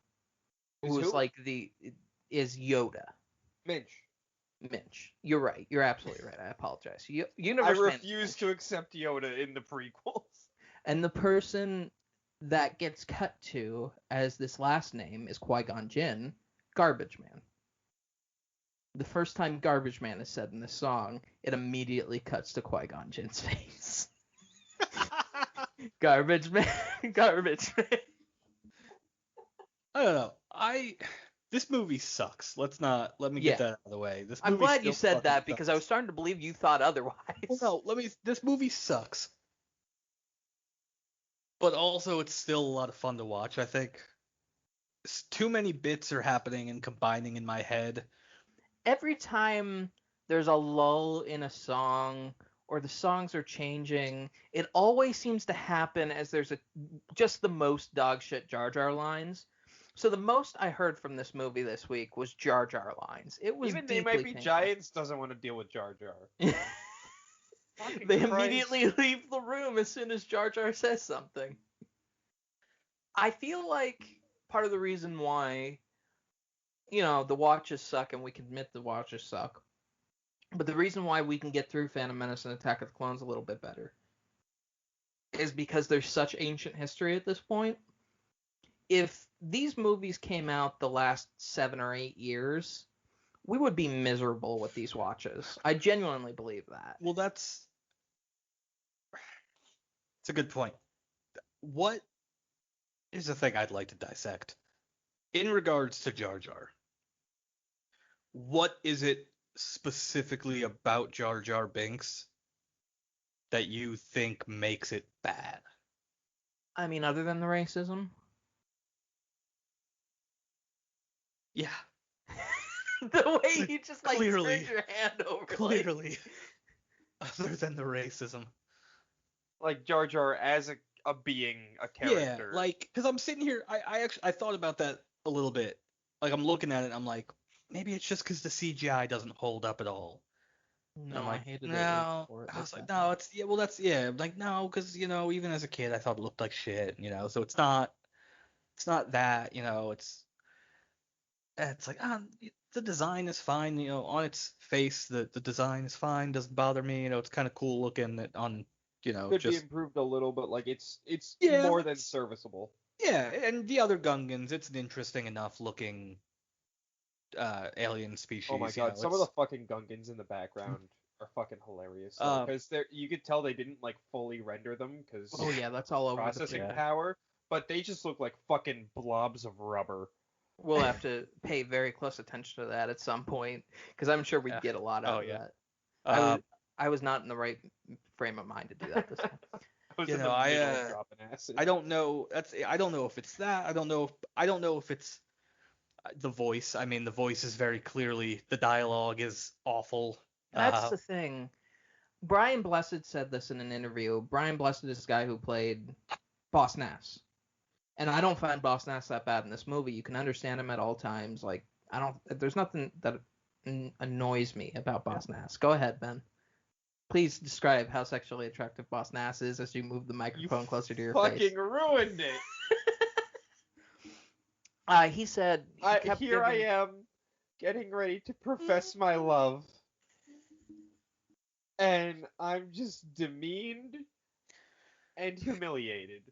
A: who's
B: who?
A: is Yoda. Minch. You're right. You're absolutely right. I apologize.
B: I
A: Universe Man.
B: refuse to accept Yoda in the prequels.
A: And the person that gets cut to as this last name is Qui-Gon Jinn, Garbage Man. The first time Garbage Man is said in this song, it immediately cuts to Qui-Gon Jinn's face. Garbage Man. Garbage Man.
C: I don't know. This movie sucks. Let me get that out of the way.
A: I'm glad you said that because I was starting to believe you thought otherwise.
C: Well, no, this movie sucks. But also it's still a lot of fun to watch, I think. Too many bits are happening and combining in my head.
A: Every time there's a lull in a song or the songs are changing, it always seems to happen as there's just the most dogshit Jar Jar lines. So the most I heard from this movie this week was Jar Jar lines. It was
B: Even They Might Be Giants doesn't want to deal with Jar Jar.
A: They immediately leave the room as soon as Jar Jar says something. I feel like part of the reason why, the watches suck, and we can admit the watches suck, but the reason why we can get through Phantom Menace and Attack of the Clones a little bit better is because there's such ancient history at this point. If these movies came out the last 7 or 8 years, we would be miserable with these watches. I genuinely believe that.
C: Well, it's a good point. What is the thing I'd like to dissect? In regards to Jar Jar, what is it specifically about Jar Jar Binks that you think makes it bad?
A: I mean, other than the racism?
C: Yeah.
A: The way you just
C: Clearly.
A: turned your hand over.
C: Clearly. Other than the racism.
B: Like Jar Jar as a being, a character.
C: Yeah, because I'm sitting here, I thought about that a little bit. Like, I'm looking at it, I'm like, maybe it's just because the CGI doesn't hold up at all.
A: No,
C: I'm like,
A: I hated
C: no.
A: it.
C: I was like, no, like, no, because, even as a kid, I thought it looked like shit, so it's not that, it's like, the design is fine, on its face, the design is fine, doesn't bother me, it's kind of cool looking on,
B: could
C: just
B: be improved a little, but it's
C: Yeah,
B: more than serviceable.
C: yeah, and the other Gungans, it's an interesting enough looking alien species.
B: Oh my god, some of the fucking Gungans in the background are fucking hilarious. Because you could tell they didn't fully render them because
A: Oh yeah, that's all over
B: processing
A: the place.
B: power, but they just look like fucking blobs of rubber.
A: We'll have to pay very close attention to that at some point because I'm sure we'd get a lot out of that. I was not in the right frame of mind to do that this time.
B: I was in the middle of dropping acid.
C: I don't know. I don't know if it's that. I don't know if it's the voice. I mean, the voice is very clearly, the dialogue is awful.
A: That's the thing. Brian Blessed said this in an interview. Brian Blessed is the guy who played Boss Nass. And I don't find Boss Nass that bad in this movie. You can understand him at all times. Like, there's nothing that annoys me about Boss Nass. Go ahead, Ben. Please describe how sexually attractive Boss Nass is as you move the microphone closer to your face.
B: Fucking ruined it.
A: He said
B: I am getting ready to profess my love. And I'm just demeaned and humiliated.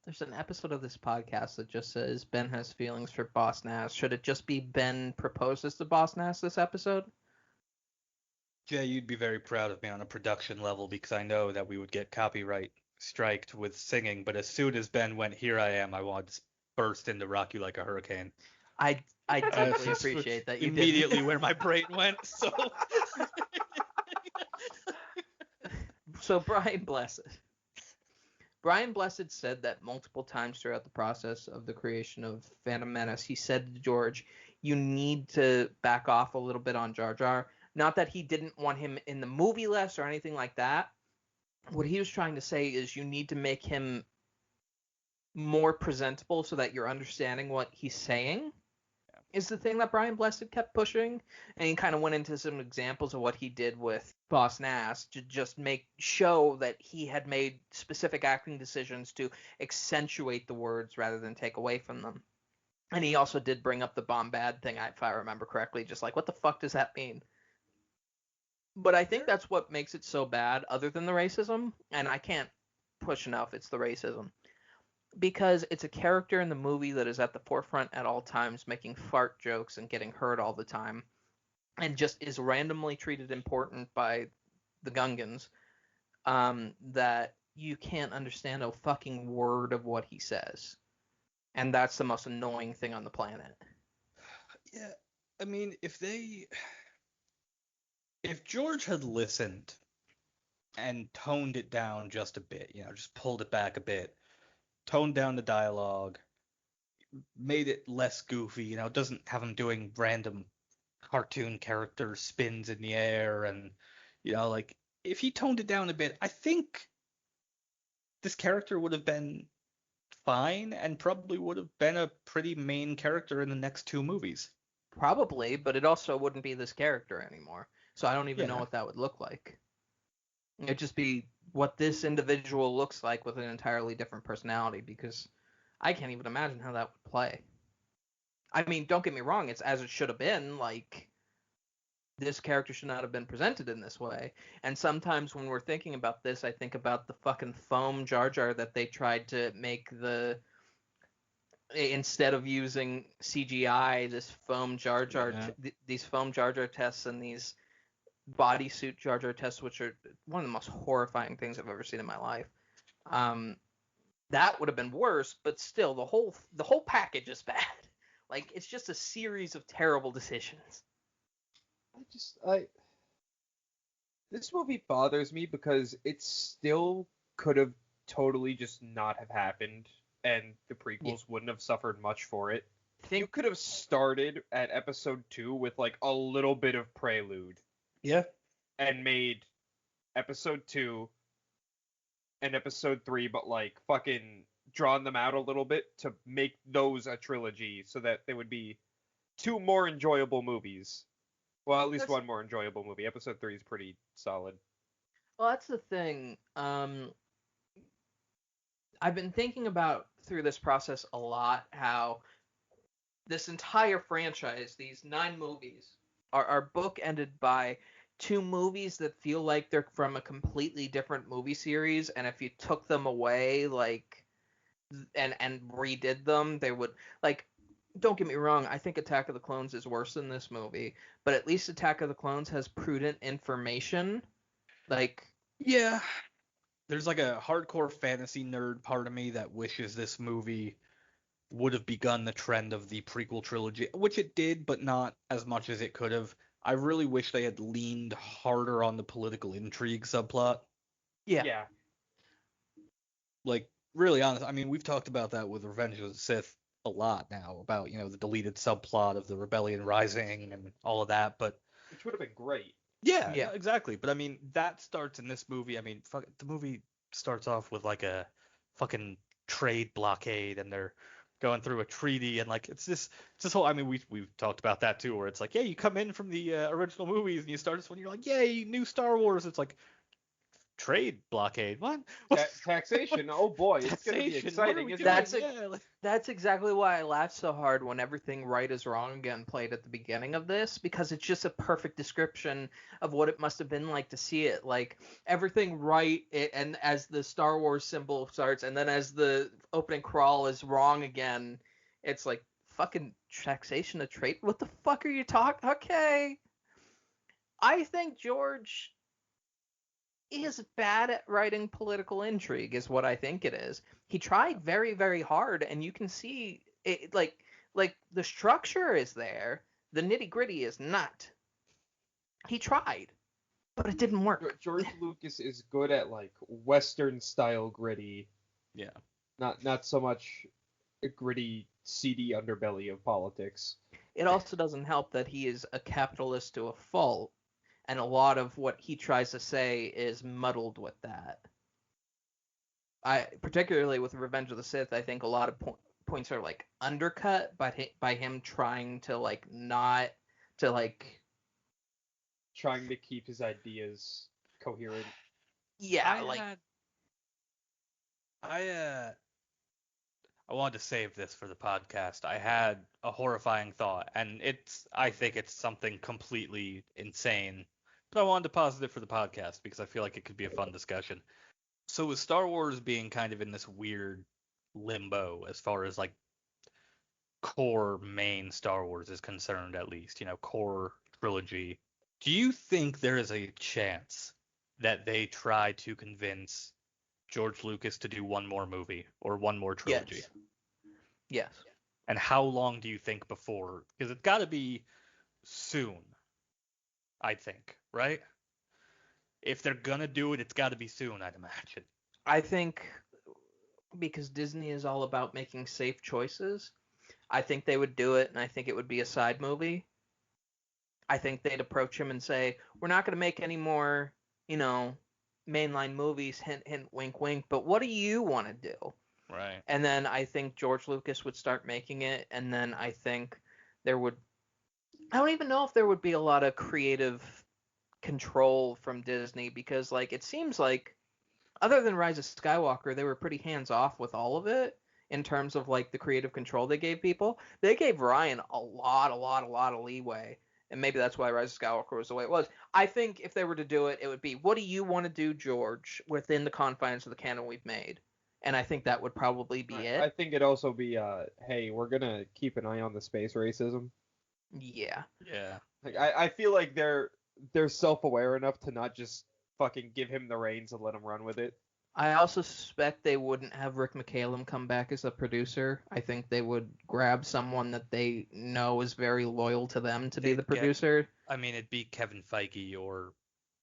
A: There's an episode of this podcast that just says Ben has feelings for Boss Nass. Should it just be Ben proposes to Boss Nass this episode?
C: Jay, you'd be very proud of me on a production level because I know that we would get copyright striked with singing, but as soon as Ben went, "Here I am," I wanted to burst into "Rock You Like a Hurricane."
A: I deeply appreciate that you
C: immediately where my brain went.
A: So Brian Blessed said that multiple times throughout the process of the creation of Phantom Menace. He said to George, "You need to back off a little bit on Jar Jar." Not that he didn't want him in the movie less or anything like that. What he was trying to say is you need to make him more presentable so that you're understanding what he's saying. Is the thing that Brian Blessed kept pushing, and he kind of went into some examples of what he did with Boss Nass to just show that he had made specific acting decisions to accentuate the words rather than take away from them. And he also did bring up the Bombad thing, if I remember correctly, just like, what the fuck does that mean? But I think that's what makes it so bad, other than the racism, and I can't push enough, it's the racism. Because it's a character in the movie that is at the forefront at all times, making fart jokes and getting hurt all the time, and just is randomly treated important by the Gungans, that you can't understand a fucking word of what he says. And that's the most annoying thing on the planet.
C: Yeah, I mean, if George had listened and toned it down just a bit, just pulled it back a bit, toned down the dialogue, made it less goofy, doesn't have him doing random cartoon character spins in the air, and like, if he toned it down a bit, I think this character would have been fine and probably would have been a pretty main character in the next two movies.
A: Probably, but it also wouldn't be this character anymore. So I don't even know what that would look like. It'd just be what this individual looks like with an entirely different personality, because I can't even imagine how that would play. I mean, don't get me wrong, it's as it should have been. Like, this character should not have been presented in this way. And sometimes when we're thinking about this, I think about the fucking foam Jar Jar that they tried to make instead of using CGI, this foam Jar Jar, these foam Jar Jar tests and these bodysuit Jar Jar tests, which are one of the most horrifying things I've ever seen in my life. That would have been worse, but still, the whole package is bad. Like, it's just a series of terrible decisions.
B: This movie bothers me because it still could have totally just not have happened, and the prequels wouldn't have suffered much for it. You could have started at episode 2 with, like, a little bit of prelude.
C: Yeah.
B: And made episode 2 and episode 3, but, like, fucking drawn them out a little bit to make those a trilogy so that they would be 2 more enjoyable movies. Well, at least one more enjoyable movie. Episode 3 is pretty solid.
A: Well, that's the thing. I've been thinking about through this process a lot how this entire franchise, these 9 movies, are bookended by 2 movies that feel like they're from a completely different movie series, and if you took them away, like, and redid them, they would, like, don't get me wrong, I think Attack of the Clones is worse than this movie, but at least Attack of the Clones has prudent information. Like,
C: yeah, there's like a hardcore fantasy nerd part of me that wishes this movie would have begun the trend of the prequel trilogy, which it did, but not as much as it could have. I really wish they had leaned harder on the political intrigue subplot.
A: Yeah.
C: Like, really honest, I mean, we've talked about that with Revenge of the Sith a lot now, about, the deleted subplot of the rebellion rising and all of that, but...
B: Which would have been great.
C: Yeah, exactly. But, I mean, that starts in this movie. I mean, the movie starts off with, like, a fucking trade blockade, and they're going through a treaty, and like it's this whole. I mean, we've talked about that too, where it's like, yeah, you come in from the original movies and you start this one, you're like, yay, new Star Wars. It's like trade blockade. What?
B: Taxation. Oh boy, it's gonna be
C: Taxation,
B: exciting.
C: what are we
B: Isn't
C: doing?
B: it?
C: Yeah, like,
A: That's exactly why I laughed so hard when Everything Right is Wrong Again played at the beginning of this, because it's just a perfect description of what it must have been like to see it. Like, everything right, and as the Star Wars symbol starts, and then as the opening crawl is wrong again, it's like, fucking taxation of trade? What the fuck are you talking? Okay. I think George is bad at writing political intrigue, is what I think it is. He tried very, very hard, and you can see it, like the structure is there, the nitty gritty is not. He tried, but it didn't work.
B: George Lucas is good at like Western style gritty,
C: yeah.
B: not so much a gritty, seedy underbelly of politics.
A: It also doesn't help that he is a capitalist to a fault, and a lot of what he tries to say is muddled with that. Particularly with Revenge of the Sith, I think a lot of points are like undercut by him trying to like not to like
B: trying to keep his ideas coherent.
A: Yeah,
C: I wanted to save this for the podcast. I had a horrifying thought, and I think it's something completely insane, but I wanted to posit it for the podcast because I feel like it could be a fun discussion. So with Star Wars being kind of in this weird limbo as far as like core main Star Wars is concerned, at least, core trilogy, do you think there is a chance that they try to convince George Lucas to do one more movie or one more trilogy?
A: Yes.
C: And how long do you think before? Because it's got to be soon, I think, right? If they're going to do it, it's got to be soon, I'd imagine.
A: I think because Disney is all about making safe choices, I think they would do it, and I think it would be a side movie. I think they'd approach him and say, we're not going to make any more, mainline movies, hint, hint, wink, wink, but what do you want to do?
C: Right.
A: And then I think George Lucas would start making it, and then I think I don't even know if there would be a lot of creative control from Disney, because like it seems like other than Rise of Skywalker, they were pretty hands off with all of it in terms of like the creative control they gave people. They gave Ryan a lot of leeway. And maybe that's why Rise of Skywalker was the way it was. I think if they were to do it, it would be, what do you want to do, George, within the confines of the canon we've made? And I think that would probably be it.
B: I think it'd also be, hey, we're going to keep an eye on the space racism.
A: Yeah.
C: Yeah.
B: Like, I feel like they're self-aware enough to not just fucking give him the reins and let him run with it.
A: I also suspect they wouldn't have Rick McCallum come back as a producer. I think they would grab someone that they know is very loyal to them to be the producer.
C: It'd be Kevin Feige or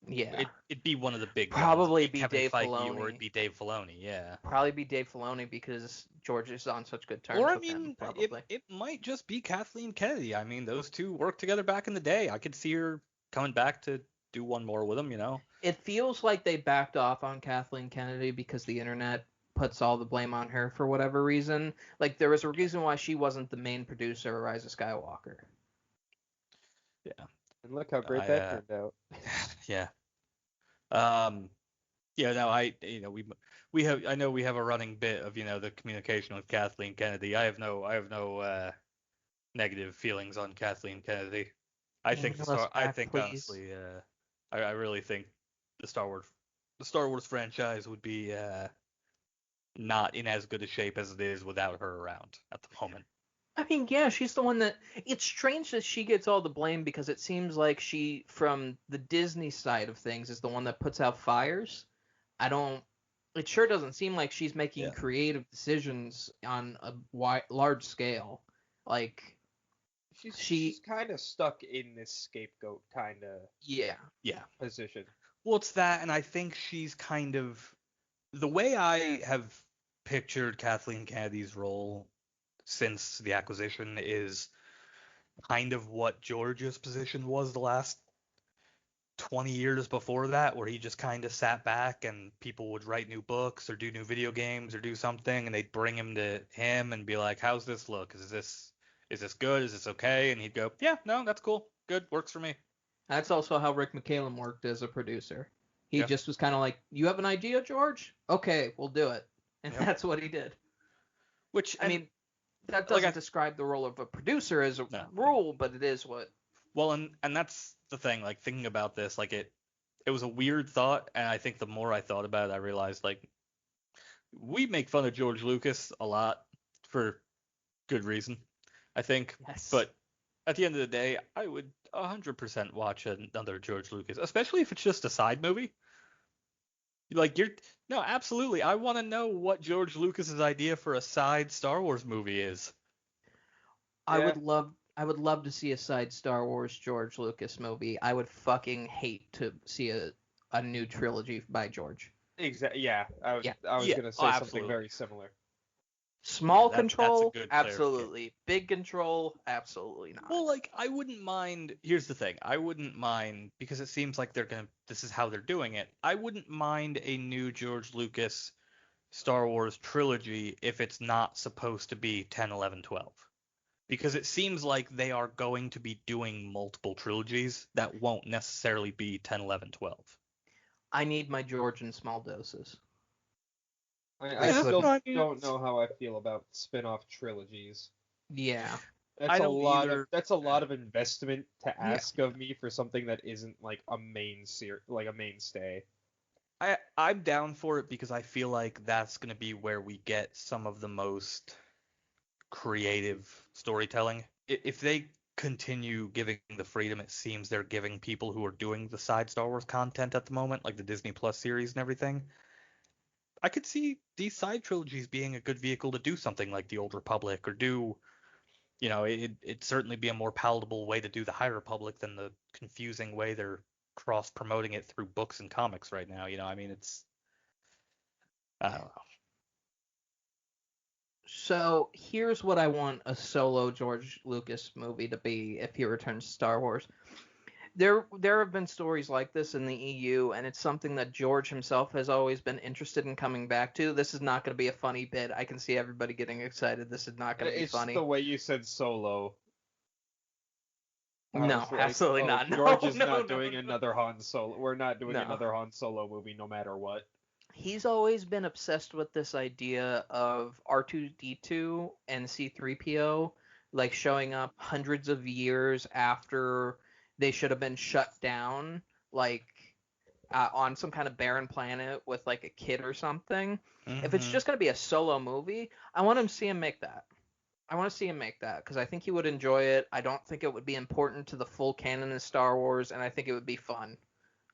A: yeah,
C: it'd be one of the big
A: probably
C: ones.
A: Be
C: Kevin
A: Dave
C: Feige
A: Filoni.
C: or it'd be Dave Filoni. Yeah,
A: probably be Dave Filoni because George is on such good terms with him. Probably
C: it might just be Kathleen Kennedy. I mean, those two worked together back in the day. I could see her coming back to do one more with him.
A: It feels like they backed off on Kathleen Kennedy because the internet puts all the blame on her for whatever reason. Like, there was a reason why she wasn't the main producer of Rise of Skywalker.
C: Yeah.
B: And look how great that turned out.
C: Yeah. Yeah, no, I know we have a running bit of, the communication with Kathleen Kennedy. I have no negative feelings on Kathleen Kennedy. I think honestly, I really think the Star Wars franchise would be not in as good a shape as it is without her around at the moment.
A: I mean, yeah, she's the one that... It's strange that she gets all the blame because it seems like she, from the Disney side of things, is the one that puts out fires. It sure doesn't seem like she's making creative decisions on a large scale. Like...
B: She's kind of stuck in this scapegoat kind of position.
C: Well, it's that, and I think she's kind of... The way I have pictured Kathleen Kennedy's role since the acquisition is kind of what George's position was the last 20 years before that where he just kind of sat back and people would write new books or do new video games or do something and they'd bring him to him and be like, how's this look? Is this good? Is this okay? And he'd go, yeah, no, that's cool. Good. Works for me.
A: That's also how Rick McCallum worked as a producer. He
C: Yeah.
A: just was kind of like, you have an idea, George? Okay, we'll do it. And
C: Yep.
A: that's what he did.
C: Which,
A: I mean, that
C: like,
A: doesn't describe the role of a producer as a
C: No.
A: role, but it is what.
C: well, and that's the thing, like thinking about this, like it was a weird thought, and I think the more I thought about it, I realized like we make fun of George Lucas a lot for good reason, I think.
A: Yes.
C: But at the end of the day, I would 100% watch another George Lucas, especially if it's just a side movie. Like no, absolutely. I want to know what George Lucas's idea for a side Star Wars movie is.
A: I
B: Yeah.
A: would love to see a side Star Wars George Lucas movie. I would fucking hate to see a new trilogy by George.
B: Exactly. Yeah. I was
A: Yeah.
B: gonna say something
C: absolutely.
B: very similar.
A: Small
C: That's a
A: control,
C: good
A: absolutely. Big control, absolutely not.
C: Well, like, I wouldn't mind. Here's the thing. I wouldn't mind, because it seems like this is how they're doing it. I wouldn't mind a new George Lucas Star Wars trilogy if it's not supposed to be 10, 11, 12. Because it seems like they are going to be doing multiple trilogies that won't necessarily be 10, 11, 12.
A: I need my George in small doses.
B: I
C: Yeah,
B: still
C: no, I mean,
B: don't know how I feel about spin-off trilogies.
A: Yeah.
C: I
B: That's a
C: don't
B: lot
C: either.
B: of investment to ask of me for something that isn't like a mainstay.
C: I'm down for it because I feel like that's going to be where we get some of the most creative storytelling. If they continue giving the freedom it seems they're giving people who are doing the side Star Wars content at the moment, like the Disney Plus series and everything, I could see these side trilogies being a good vehicle to do something like the Old Republic or do, it'd certainly be a more palatable way to do the High Republic than the confusing way they're cross promoting it through books and comics right now. I mean, I don't know.
A: So here's what I want a solo George Lucas movie to be if he returns to Star Wars. There have been stories like this in the EU, and it's something that George himself has always been interested in coming back to. This is not going to be a funny bit. I can see everybody getting excited. This is not going to be
B: It's
A: funny.
B: the way you said Solo. I
A: No,
B: was like,
A: absolutely
B: oh,
A: not. No,
B: George is
A: no,
B: not
A: no,
B: doing
A: no.
B: another Han Solo. We're not doing
A: No.
B: another Han Solo movie, no matter what.
A: He's always been obsessed with this idea of R2D2 and C3PO like showing up hundreds of years after they should have been shut down, like on some kind of barren planet with like a kid or something. If it's
C: Mhm.
A: just going to be a solo movie, I want to see him make that. I want to see him make that because I think he would enjoy it. I don't think it would be important to the full canon of Star Wars, and I think it would be fun.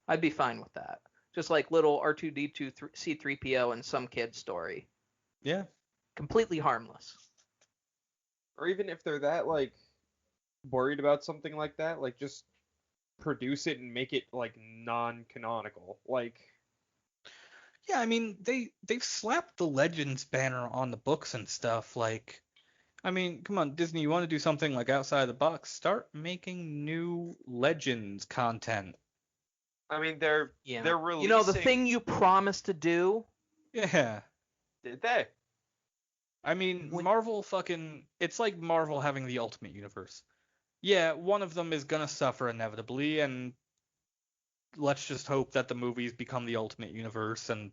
A: I'd be fine with that. Just like little R2D2 C3PO and some kid story.
C: Yeah.
A: Completely harmless.
B: Or even if they're that like worried about something like that, like just produce it and make it like non-canonical. Like
C: Yeah, I mean, they've slapped the Legends banner on the books and stuff. Like, I mean, come on, Disney, you want to do something like outside the box? Start making new Legends content.
B: I mean they're releasing.
A: You know, the thing you promised to do?
C: Yeah.
B: Did they?
C: I mean, Marvel it's like Marvel having the Ultimate Universe. Yeah, one of them is gonna suffer inevitably, and let's just hope that the movies become the Ultimate Universe, and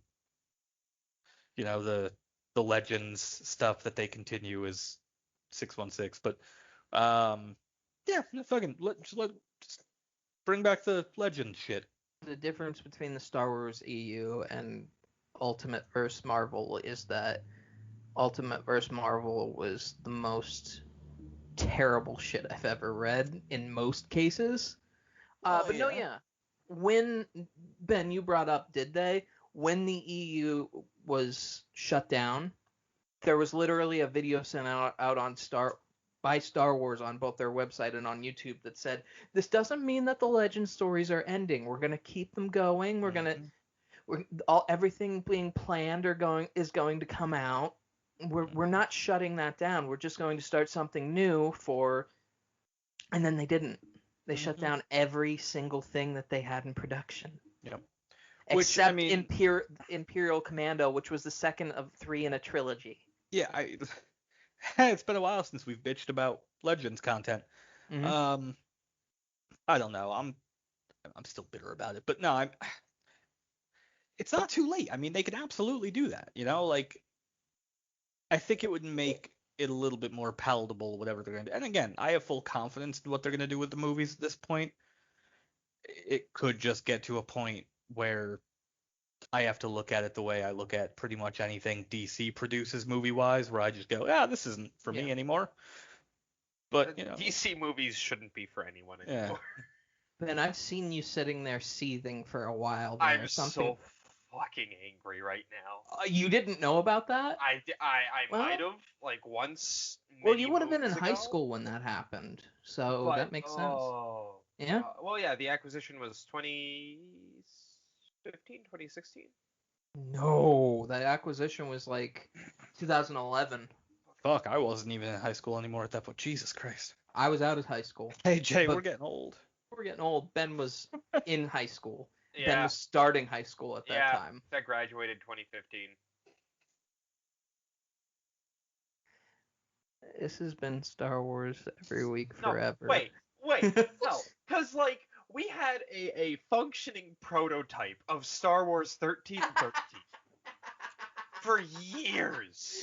C: the Legends stuff that they continue is 616. But yeah, just bring back the Legend shit.
A: The difference between the Star Wars EU and Ultimate vs. Marvel is that Ultimate vs. Marvel was the most terrible shit I've ever read in most cases. But no, yeah. When, Ben, you brought up, did they? When the EU was shut down, there was literally a video sent out on by Star Wars on both their website and on YouTube that said, this doesn't mean that the Legend stories are ending. We're going to keep them going. Everything being planned is going to come out. We're not shutting that down. We're just going to start something new and then they didn't. They shut down every single thing that they had in production.
C: Yep.
A: Except Imperial Commando, which was the second of 3 in a trilogy.
C: Yeah, it's been a while since we've bitched about Legends content.
A: Mhm.
C: I don't know. I'm still bitter about it, but no, it's not too late. I mean, they could absolutely do that, like I think it would make it a little bit more palatable, whatever they're going to do. And again, I have full confidence in what they're going to do with the movies at this point. It could just get to a point where I have to look at it the way I look at pretty much anything DC produces movie-wise, where I just go, this isn't for me anymore. But,
B: DC movies shouldn't be for anyone anymore.
A: Ben, I've seen you sitting there seething for a while there.
B: I'm so fucking angry right now.
A: You didn't know about that?
B: I might have, like, once.
A: Well, you would have been in high school when that happened, so that makes sense. Yeah?
B: Well, yeah, the acquisition was 2015, 2016?
A: No, that acquisition was, like, 2011.
C: Fuck, I wasn't even in high school anymore at that point. Jesus Christ.
A: I was out of high school.
C: Hey, Jay, we're getting old.
A: We're getting old. Ben was in high school.
B: Yeah.
A: Ben was starting high school at that time.
B: I graduated 2015.
A: This has been Star Wars every week forever.
B: No, wait. No, because, like, we had a functioning prototype of Star Wars 1313 for years.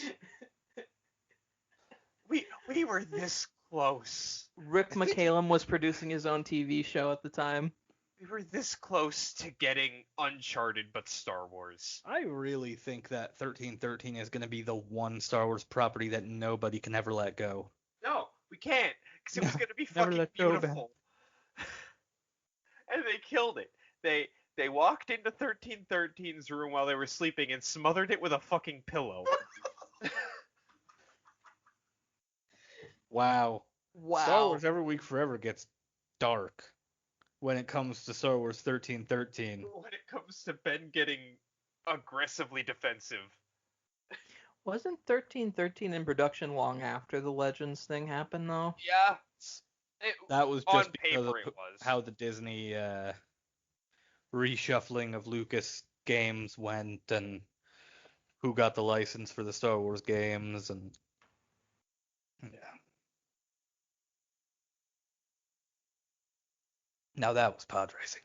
B: We were this close.
A: Rick McCallum was producing his own TV show at the time.
B: We were this close to getting Uncharted but Star Wars.
C: I really think that 1313 is going to be the one Star Wars property that nobody can ever let go.
B: No, we can't, because it was going to be fucking beautiful. And they killed it. They walked into 1313's room while they were sleeping and smothered it with a fucking pillow.
C: Wow. Star Wars every week forever gets dark when it comes to Star Wars 1313.
B: When it comes to Ben getting aggressively defensive.
A: Wasn't 1313 in production long after the Legends thing happened, though?
B: Yeah.
C: That was just because of
B: it was.
C: how the Disney reshuffling of Lucas games went and who got the license for the Star Wars games and Now that was Podracing.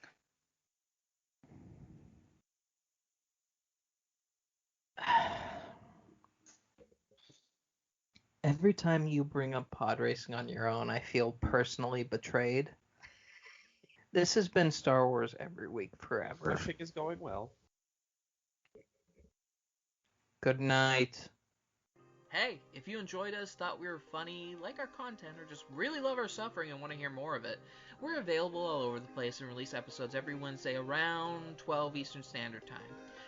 A: Every time you bring up Podracing on your own, I feel personally betrayed. This has been Star Wars every week forever.
B: Fishing is going well.
A: Good night.
D: Hey, if you enjoyed us, thought we were funny, like our content, or just really love our suffering and want to hear more of it, we're available all over the place and release episodes every Wednesday around 12 Eastern Standard Time.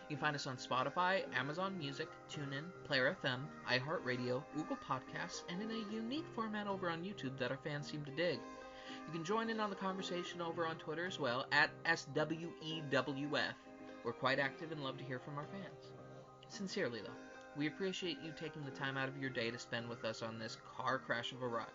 D: You can find us on Spotify, Amazon Music, TuneIn, Player FM, iHeartRadio, Google Podcasts, and in a unique format over on YouTube that our fans seem to dig. You can join in on the conversation over on Twitter as well, at SWEWF. We're quite active and love to hear from our fans. Sincerely, though, we appreciate you taking the time out of your day to spend with us on this car crash of a ride.